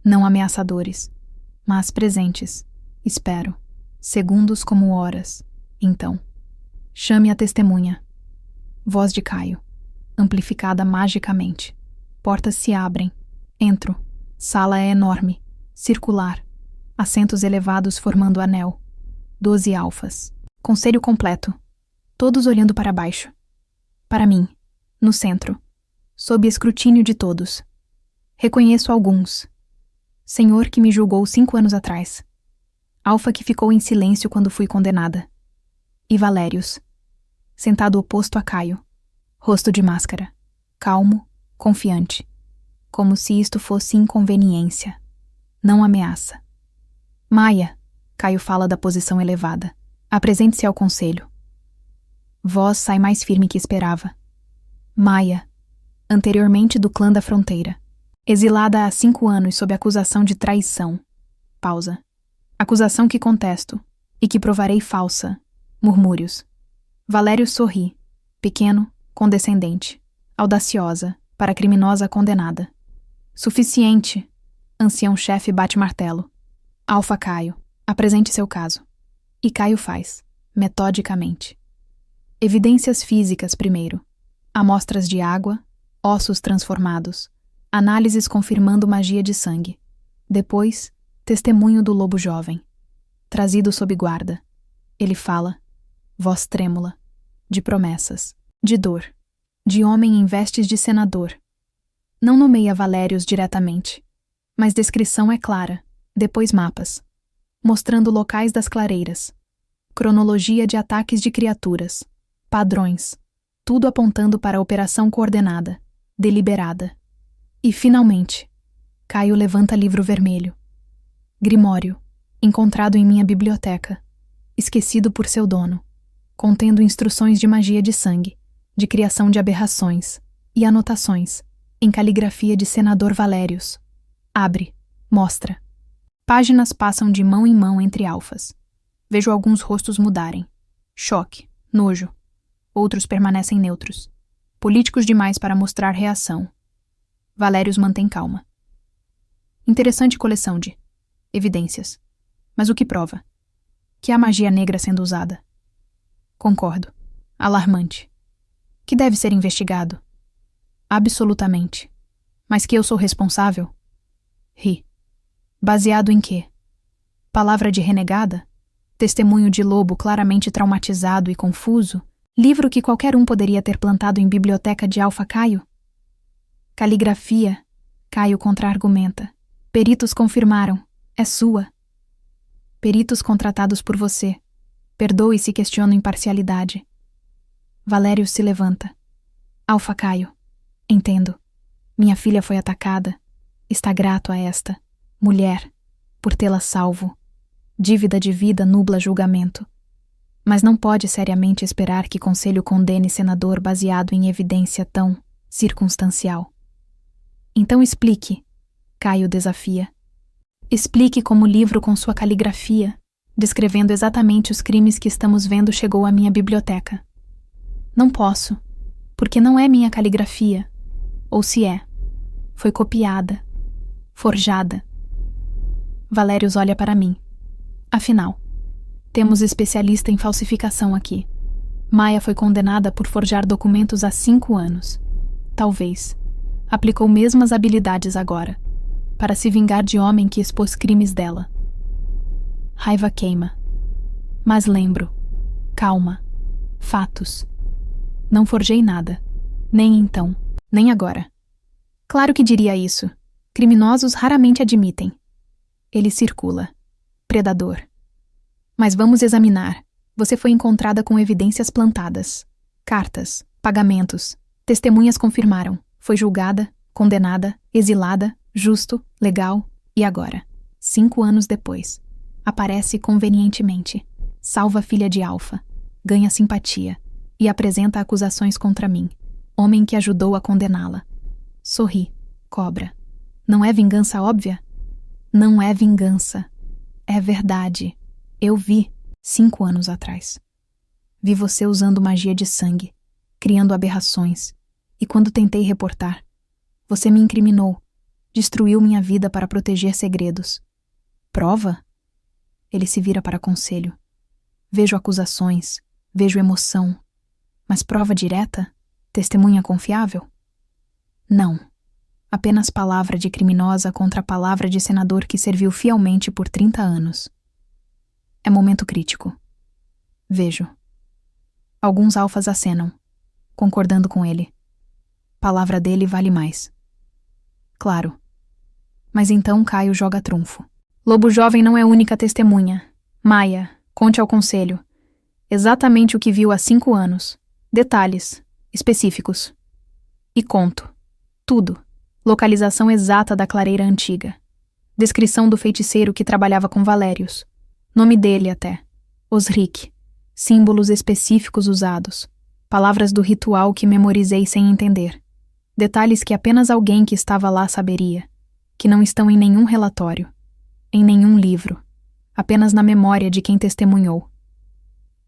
Não ameaçadores, mas presentes. Espero. Segundos como horas. Então. Chame a testemunha. Voz de Caio. Amplificada magicamente. Portas se abrem. Entro. Sala é enorme. Circular. Assentos elevados formando anel. 12 alfas. Conselho completo. Todos olhando para baixo. Para mim. No centro. Sob escrutínio de todos. Reconheço alguns. Senhor que me julgou 5 anos atrás. Alfa que ficou em silêncio quando fui condenada. E Valérios. Sentado oposto a Caio. Rosto de máscara. Calmo, confiante. Como se isto fosse inconveniência. Não ameaça. Maia, Caio fala da posição elevada. Apresente-se ao conselho. Voz sai mais firme que esperava. Maia, anteriormente do clã da fronteira. Exilada há 5 anos sob acusação de traição. Pausa. Acusação que contesto, e que provarei falsa. Murmúrios. Valério sorri. Pequeno, condescendente. Audaciosa, para criminosa condenada. Suficiente. Ancião-chefe bate martelo. Alfa Caio, apresente seu caso. E Caio faz, metodicamente. Evidências físicas primeiro. Amostras de água, ossos transformados. Análises confirmando magia de sangue. Depois, testemunho do lobo jovem. Trazido sob guarda. Ele fala, voz trêmula, de promessas, de dor, de homem em vestes de senador. Não nomeia Valérios diretamente, mas descrição é clara, depois mapas, mostrando locais das clareiras, cronologia de ataques de criaturas, padrões, tudo apontando para a operação coordenada, deliberada. E, finalmente, Caio levanta livro vermelho. Grimório, encontrado em minha biblioteca, esquecido por seu dono, contendo instruções de magia de sangue, de criação de aberrações, e anotações, em caligrafia de senador Valérios. Abre, mostra. Páginas passam de mão em mão entre alfas. Vejo alguns rostos mudarem. Choque, nojo. Outros permanecem neutros. Políticos demais para mostrar reação. Valérios mantém calma. Interessante coleção de evidências. Mas o que prova? Que há magia negra sendo usada. Concordo. Alarmante. Que deve ser investigado. Absolutamente. Mas que eu sou responsável? Ri. Baseado em quê? Palavra de renegada? Testemunho de lobo claramente traumatizado e confuso? Livro que qualquer um poderia ter plantado em biblioteca de Alfa Caio? Caligrafia? Caio contra-argumenta. Peritos confirmaram. É sua. Peritos contratados por você. Perdoe se questiono imparcialidade. Valério se levanta. Alfa Caio. Entendo. Minha filha foi atacada. Está grato a esta mulher por tê-la salvo. Dívida de vida nubla julgamento. Mas não pode seriamente esperar que conselho condene senador baseado em evidência tão circunstancial. Então explique, Caio desafia. Explique como o livro com sua caligrafia, descrevendo exatamente os crimes que estamos vendo, chegou à minha biblioteca. Não posso, porque não é minha caligrafia. Ou se é, foi copiada, forjada. Valérios olha para mim. Afinal, temos especialista em falsificação aqui. Maia foi condenada por forjar documentos há 5 anos. Talvez. aplicou mesmas habilidades agora, para se vingar de homem que expôs crimes dela. Raiva queima. Mas lembro. Calma. Fatos. Não forjei nada. Nem então, nem agora. Claro que diria isso. Criminosos raramente admitem. Ele circula. Predador. Mas vamos examinar. Você foi encontrada com evidências plantadas. Cartas, pagamentos. Testemunhas confirmaram. Foi julgada, condenada, exilada, justo, legal. E agora, 5 anos depois, aparece convenientemente. Salva a filha de Alfa. Ganha simpatia. E apresenta acusações contra mim. Homem que ajudou a condená-la. Sorri, cobra. Não é vingança óbvia? Não é vingança. É verdade. Eu vi 5 anos atrás. Vi você usando magia de sangue, criando aberrações. E quando tentei reportar, você me incriminou, destruiu minha vida para proteger segredos. Prova? Ele se vira para conselho. Vejo acusações, vejo emoção. Mas prova direta? Testemunha confiável? Não. Apenas palavra de criminosa contra palavra de senador que serviu fielmente por 30 anos. É momento crítico. Vejo. Alguns alfas acenam, concordando com ele. Palavra dele vale mais. Claro. Mas então Caio joga trunfo. Lobo Jovem não é única testemunha. Maia, conte ao conselho. Exatamente o que viu há 5 anos. Detalhes, específicos. E conto. Tudo. Localização exata da clareira antiga. Descrição do feiticeiro que trabalhava com Valérios. Nome dele até. Osric. Símbolos específicos usados. Palavras do ritual que memorizei sem entender. Detalhes que apenas alguém que estava lá saberia. Que não estão em nenhum relatório. Em nenhum livro. Apenas na memória de quem testemunhou.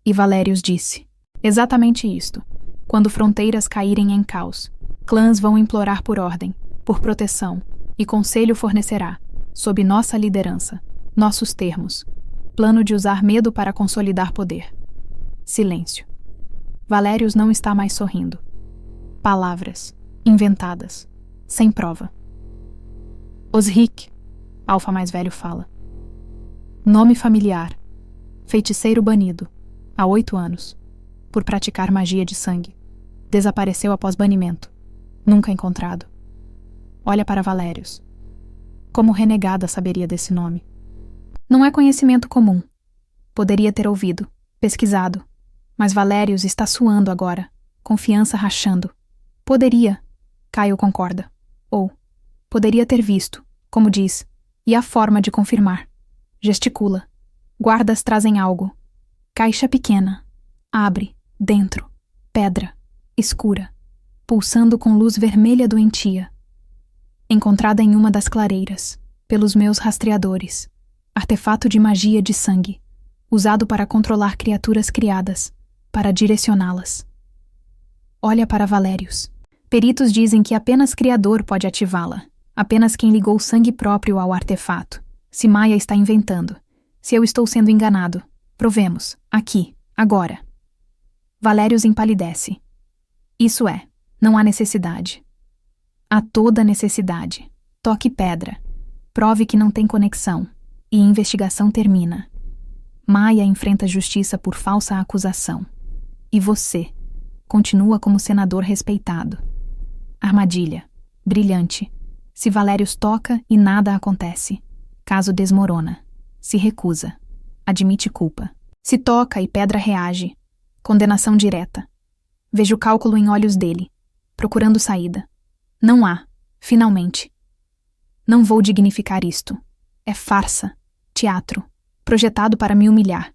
E Valérios disse. Exatamente isto. Quando fronteiras caírem em caos, clãs vão implorar por ordem, por proteção, e conselho fornecerá, sob nossa liderança, nossos termos, plano de usar medo para consolidar poder. Silêncio. Valérios não está mais sorrindo. Palavras, inventadas, sem prova. Osric, Alfa mais velho fala. Nome familiar. Feiticeiro banido, há 8 anos. Por praticar magia de sangue. Desapareceu após banimento. Nunca encontrado. Olha para Valérios. Como renegada saberia desse nome? Não é conhecimento comum. Poderia ter ouvido, pesquisado. Mas Valérios está suando agora, confiança rachando. Poderia, Caio concorda. Ou, poderia ter visto, como diz, e a forma de confirmar. Gesticula. Guardas trazem algo. Caixa pequena. Abre. Dentro, pedra, escura, pulsando com luz vermelha doentia. Encontrada em uma das clareiras, pelos meus rastreadores. Artefato de magia de sangue, usado para controlar criaturas criadas, para direcioná-las. Olha para Valérios. Peritos dizem que apenas Criador pode ativá-la, apenas quem ligou sangue próprio ao artefato. Se Maia está inventando, se eu estou sendo enganado, provemos, aqui, agora. Valérios empalidece. Isso é, não há necessidade. Há toda necessidade. Toque pedra. Prove que não tem conexão. E investigação termina. Maia enfrenta a justiça por falsa acusação. E você continua como senador respeitado. Armadilha. Brilhante. Se Valérios toca e nada acontece. Caso desmorona. Se recusa. Admite culpa. Se toca e pedra reage. Condenação direta. Vejo cálculo em olhos dele, procurando saída. Não há, finalmente. Não vou dignificar isto. É farsa, teatro, projetado para me humilhar.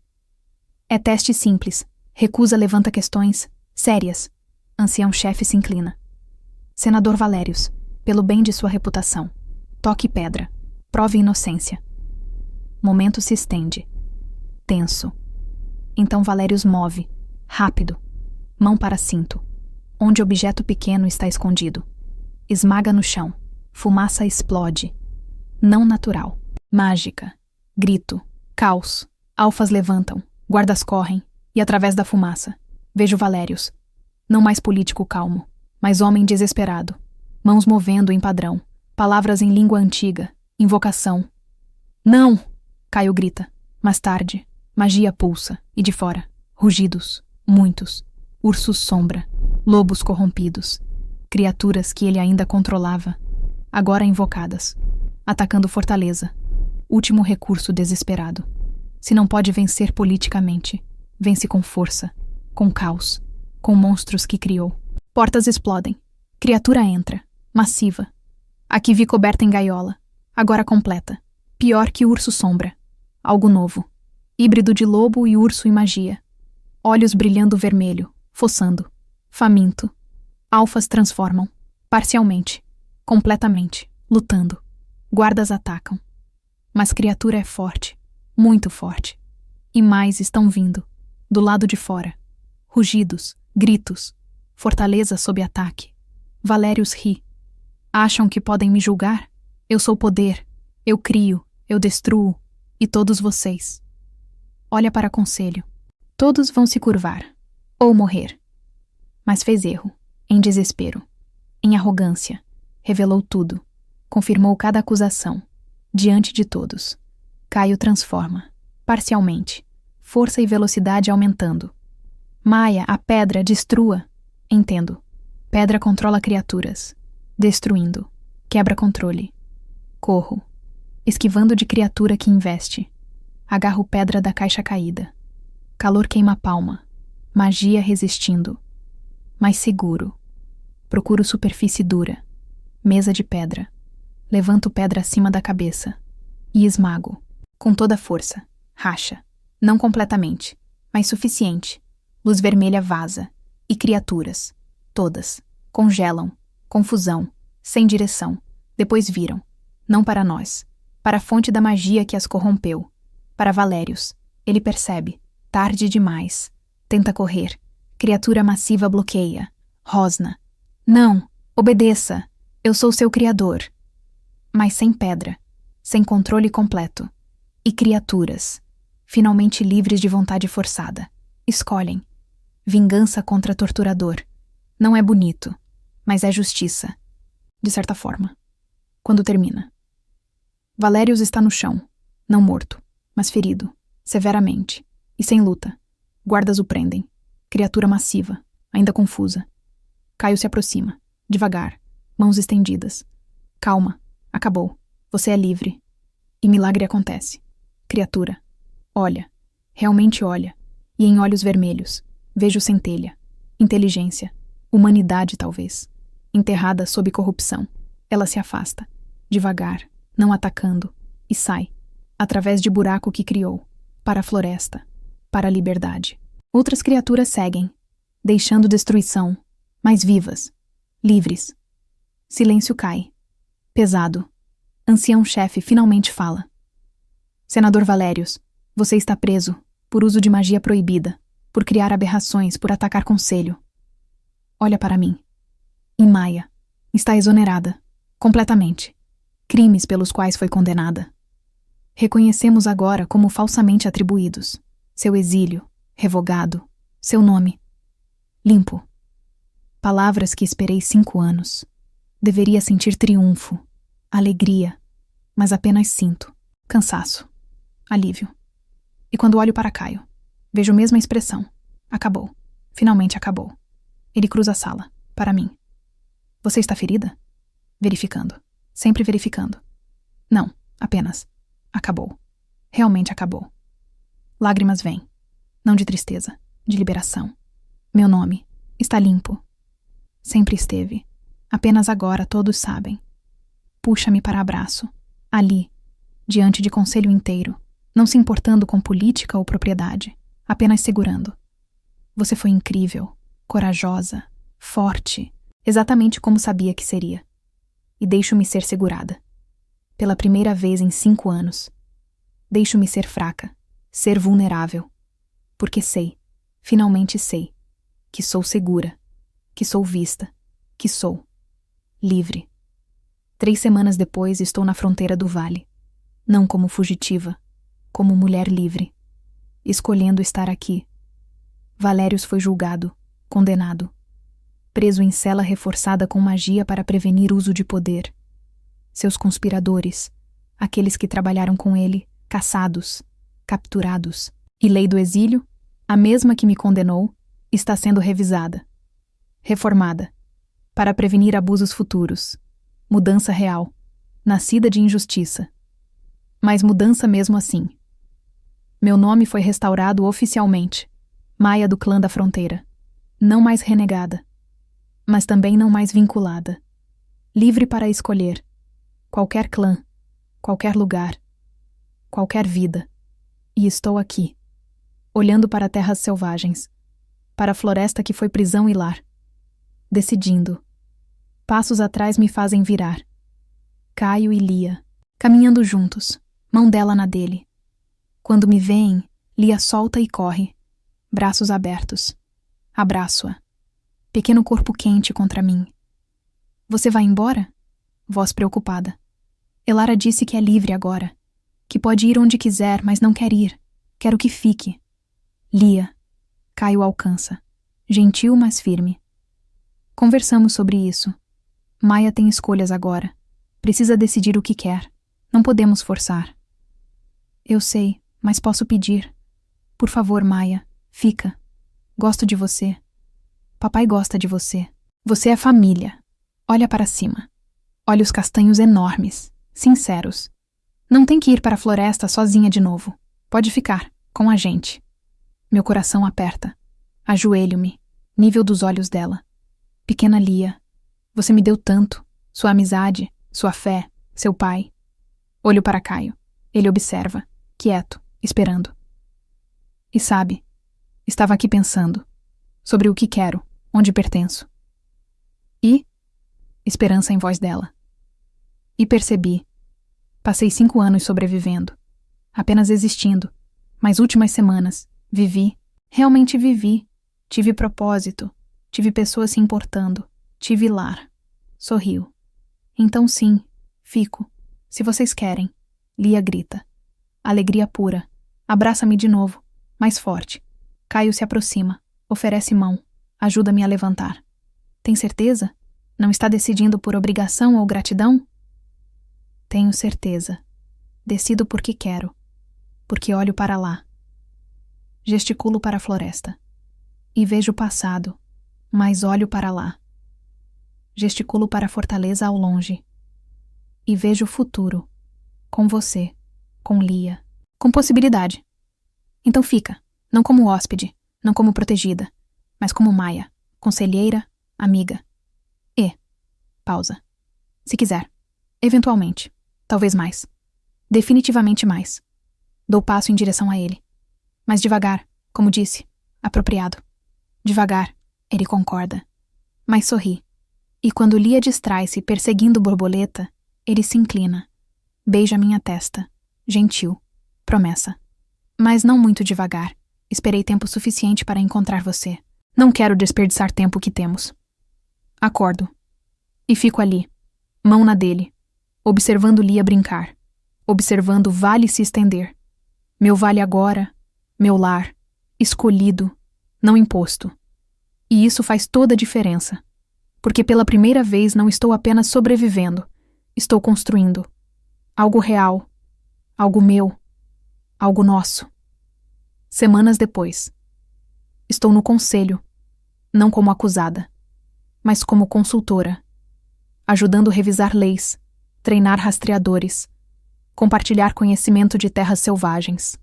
É teste simples. Recusa levanta questões sérias. Ancião-chefe se inclina. Senador Valérios, pelo bem de sua reputação, toque pedra. Prove inocência. Momento se estende. Tenso. Então Valérios move. Rápido. Mão para cinto. Onde objeto pequeno está escondido. Esmaga no chão. Fumaça explode. Não natural. Mágica. Grito. Caos. Alfas levantam. Guardas correm. E através da fumaça, vejo Valérios. Não mais político calmo, mas homem desesperado. Mãos movendo em padrão, palavras em língua antiga, invocação. Não! Caio grita. Mais tarde, magia pulsa, e de fora, rugidos, muitos, ursos sombra, lobos corrompidos, criaturas que ele ainda controlava, agora invocadas, atacando fortaleza, último recurso desesperado. Se não pode vencer politicamente, vence com força, com caos, com monstros que criou. Portas explodem. Criatura entra, massiva. A que vi coberta em gaiola, agora completa. Pior que urso sombra. Algo novo. Híbrido de lobo e urso e magia. Olhos brilhando vermelho, fossando. Faminto. Alfas transformam. Parcialmente. Completamente. Lutando. Guardas atacam. Mas criatura é forte. Muito forte. E mais estão vindo. Do lado de fora. Rugidos. Gritos. Fortaleza sob ataque. Valérios ri. Acham que podem me julgar? Eu sou poder. Eu crio. Eu destruo. E todos vocês. Olha para conselho. Todos vão se curvar. Ou morrer. Mas fez erro. Em desespero. Em arrogância. Revelou tudo. Confirmou cada acusação. Diante de todos. Caio transforma. Parcialmente. Força e velocidade aumentando. Maia, a pedra, destrua. Entendo. Pedra controla criaturas. Destruindo. Quebra controle. Corro. Esquivando de criatura que investe. Agarro pedra da caixa caída. Calor queima a palma. Magia resistindo. Mais seguro. Procuro superfície dura. Mesa de pedra. Levanto pedra acima da cabeça. E esmago. Com toda a força. Racha. Não completamente, mas suficiente. Luz vermelha vaza. E criaturas. Todas. Congelam. Confusão. Sem direção. Depois viram. Não para nós. Para a fonte da magia que as corrompeu. Para Valérios. Ele percebe. Tarde demais. Tenta correr. Criatura massiva bloqueia. Rosna. Não! Obedeça! Eu sou seu criador. Mas sem pedra. Sem controle completo. E criaturas. Finalmente livres de vontade forçada. Escolhem. Vingança contra torturador. Não é bonito. Mas é justiça. De certa forma. Quando termina. Valérios está no chão. Não morto. Mas ferido, severamente, e sem luta. Guardas o prendem. Criatura massiva, ainda confusa. Caio se aproxima, devagar, mãos estendidas. Calma, acabou. Você é livre. E milagre acontece. Criatura, olha, realmente olha, e em olhos vermelhos, vejo centelha, inteligência, humanidade talvez. Enterrada sob corrupção, ela se afasta, devagar, não atacando, e sai. Através de buraco que criou, para a floresta, para a liberdade. Outras criaturas seguem, deixando destruição, mas vivas, livres. Silêncio cai. Pesado. Ancião-chefe finalmente fala. Senador Valérios, você está preso, por uso de magia proibida, por criar aberrações, por atacar conselho. Olha para mim. E Maia, está exonerada, completamente. Crimes pelos quais foi condenada. Reconhecemos agora como falsamente atribuídos. Seu exílio, revogado, seu nome. Limpo. Palavras que esperei 5 anos. Deveria sentir triunfo, alegria, mas apenas sinto. Cansaço. Alívio. E quando olho para Caio, vejo a mesma expressão. Acabou. Finalmente acabou. Ele cruza a sala, para mim. Você está ferida? Verificando. Sempre verificando. Não, apenas. Acabou. Realmente acabou. Lágrimas vêm. Não de tristeza, de liberação. Meu nome está limpo. Sempre esteve. Apenas agora todos sabem. Puxa-me para abraço. Ali, diante de conselho inteiro, não se importando com política ou propriedade, apenas segurando. Você foi incrível, corajosa, forte, exatamente como sabia que seria. E deixo-me ser segurada. Pela primeira vez em 5 anos. Deixo-me ser fraca, ser vulnerável. Porque sei, finalmente sei, que sou segura, que sou vista, que sou livre. 3 semanas depois estou na fronteira do vale. Não como fugitiva, como mulher livre. Escolhendo estar aqui. Valérios foi julgado, condenado. preso em cela reforçada com magia para prevenir uso de poder. Seus conspiradores, aqueles que trabalharam com ele, caçados, capturados. E lei do exílio, a mesma que me condenou, está sendo revisada, reformada, para prevenir abusos futuros. Mudança real, nascida de injustiça. Mas mudança mesmo assim. Meu nome foi restaurado oficialmente, Maia do Clã da Fronteira. Não mais renegada, mas também não mais vinculada. Livre para escolher qualquer clã, qualquer lugar, qualquer vida. E estou aqui, olhando para terras selvagens, para a floresta que foi prisão e lar, decidindo. Passos atrás me fazem virar. Caio e Lia, caminhando juntos, mão dela na dele. Quando me veem, Lia solta e corre, braços abertos. Abraço-a. Pequeno corpo quente contra mim. Você vai embora? Voz preocupada. Elara disse que é livre agora, que pode ir onde quiser, mas não quer ir. Quero que fique. Lia. Caio alcança. Gentil, mas firme. Conversamos sobre isso. Maia tem escolhas agora. Precisa decidir o que quer. Não podemos forçar. Eu sei, mas posso pedir. Por favor, Maia, fica. Gosto de você. Papai gosta de você. Você é família. Olha para cima. Olha os castanhos enormes, sinceros. Não tem que ir para a floresta sozinha de novo. Pode ficar, com a gente. Meu coração aperta. Ajoelho-me, nível dos olhos dela. Pequena Lia, você me deu tanto. Sua amizade, sua fé, seu pai. Olho para Caio. Ele observa, quieto, esperando. E sabe, estava aqui pensando sobre o que quero, onde pertenço. E esperança em voz dela. E percebi. Passei 5 anos sobrevivendo, apenas existindo, mas últimas semanas, vivi, realmente vivi, tive propósito, tive pessoas se importando, tive lar. Sorriu. Então sim, fico, se vocês querem. Lia grita. Alegria pura. Abraça-me de novo, mais forte. Caio se aproxima, oferece mão, ajuda-me a levantar. Tem certeza? Não está decidindo por obrigação ou gratidão? Tenho certeza. Decido porque quero. Porque olho para lá. Gesticulo para a floresta. E vejo o passado, mas olho para lá. Gesticulo para a fortaleza ao longe. E vejo o futuro. Com você. Com Lia. Com possibilidade. Então fica. Não como hóspede. Não como protegida. Mas como Maia. Conselheira. Amiga. E. Pausa. Se quiser. Eventualmente. Talvez mais. Definitivamente mais. Dou passo em direção a ele. Mas devagar, como disse. Apropriado. Devagar. Ele concorda. Mas sorri. E quando Lia distrai-se perseguindo borboleta, ele se inclina. Beija minha testa. Gentil. Promessa. Mas não muito devagar. Esperei tempo suficiente para encontrar você. Não quero desperdiçar tempo que temos. Acordo. E fico ali, mão na dele, observando Lia brincar, observando o vale se estender. Meu vale agora, meu lar, escolhido, não imposto. E isso faz toda a diferença. Porque pela primeira vez não estou apenas sobrevivendo, estou construindo. Algo real, algo meu, algo nosso. Semanas depois. Estou no conselho, não como acusada, mas como consultora, ajudando a revisar leis, treinar rastreadores, compartilhar conhecimento de terras selvagens.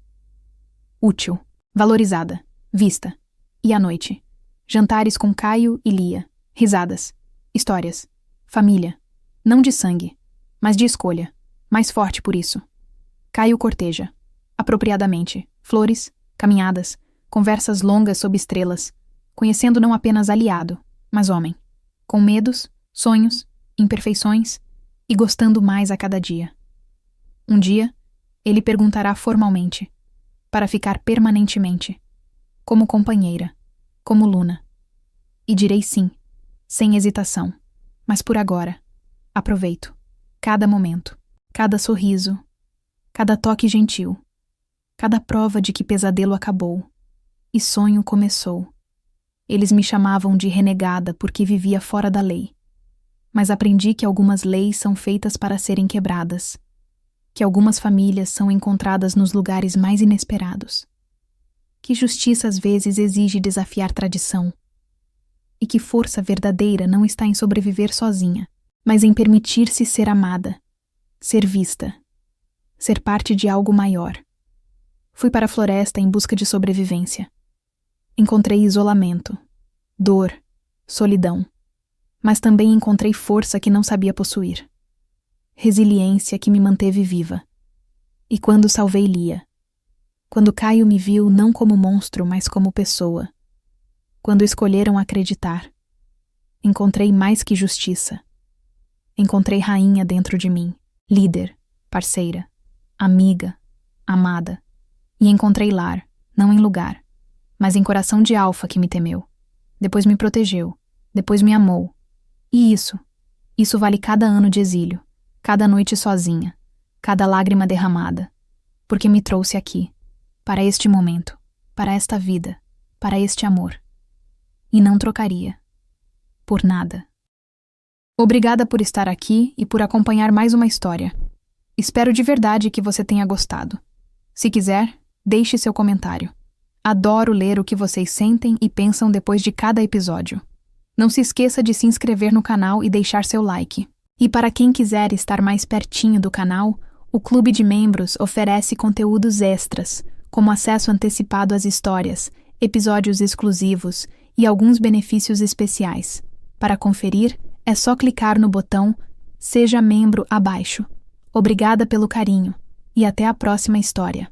Útil, valorizada, vista. E à noite, jantares com Caio e Lia, risadas, histórias, família, não de sangue, mas de escolha, mais forte por isso. Caio corteja, apropriadamente, flores, caminhadas, conversas longas sob estrelas, conhecendo não apenas aliado, mas homem, com medos, sonhos, imperfeições e gostando mais a cada dia. Um dia, ele perguntará formalmente, para ficar permanentemente, como companheira, como Luna. E direi sim, sem hesitação, mas por agora, aproveito, cada momento, cada sorriso, cada toque gentil, cada prova de que pesadelo acabou e sonho começou. Eles me chamavam de renegada porque vivia fora da lei. Mas aprendi que algumas leis são feitas para serem quebradas, que algumas famílias são encontradas nos lugares mais inesperados, que justiça às vezes exige desafiar tradição, e que força verdadeira não está em sobreviver sozinha, mas em permitir-se ser amada, ser vista, ser parte de algo maior. Fui para a floresta em busca de sobrevivência. Encontrei isolamento, dor, solidão, mas também encontrei força que não sabia possuir. Resiliência que me manteve viva. E quando salvei Lia, quando Caio me viu não como monstro, mas como pessoa, quando escolheram acreditar, encontrei mais que justiça. Encontrei rainha dentro de mim, líder, parceira, amiga, amada. E encontrei lar, não em lugar, mas em coração de alfa que me temeu. Depois me protegeu, depois me amou. E isso vale cada ano de exílio, cada noite sozinha, cada lágrima derramada, porque me trouxe aqui, para este momento, para esta vida, para este amor. E não trocaria. Por nada. Obrigada por estar aqui e por acompanhar mais uma história. Espero de verdade que você tenha gostado. Se quiser, deixe seu comentário. Adoro ler o que vocês sentem e pensam depois de cada episódio. Não se esqueça de se inscrever no canal e deixar seu like. E para quem quiser estar mais pertinho do canal, o Clube de Membros oferece conteúdos extras, como acesso antecipado às histórias, episódios exclusivos e alguns benefícios especiais. Para conferir, é só clicar no botão Seja Membro abaixo. Obrigada pelo carinho e até a próxima história.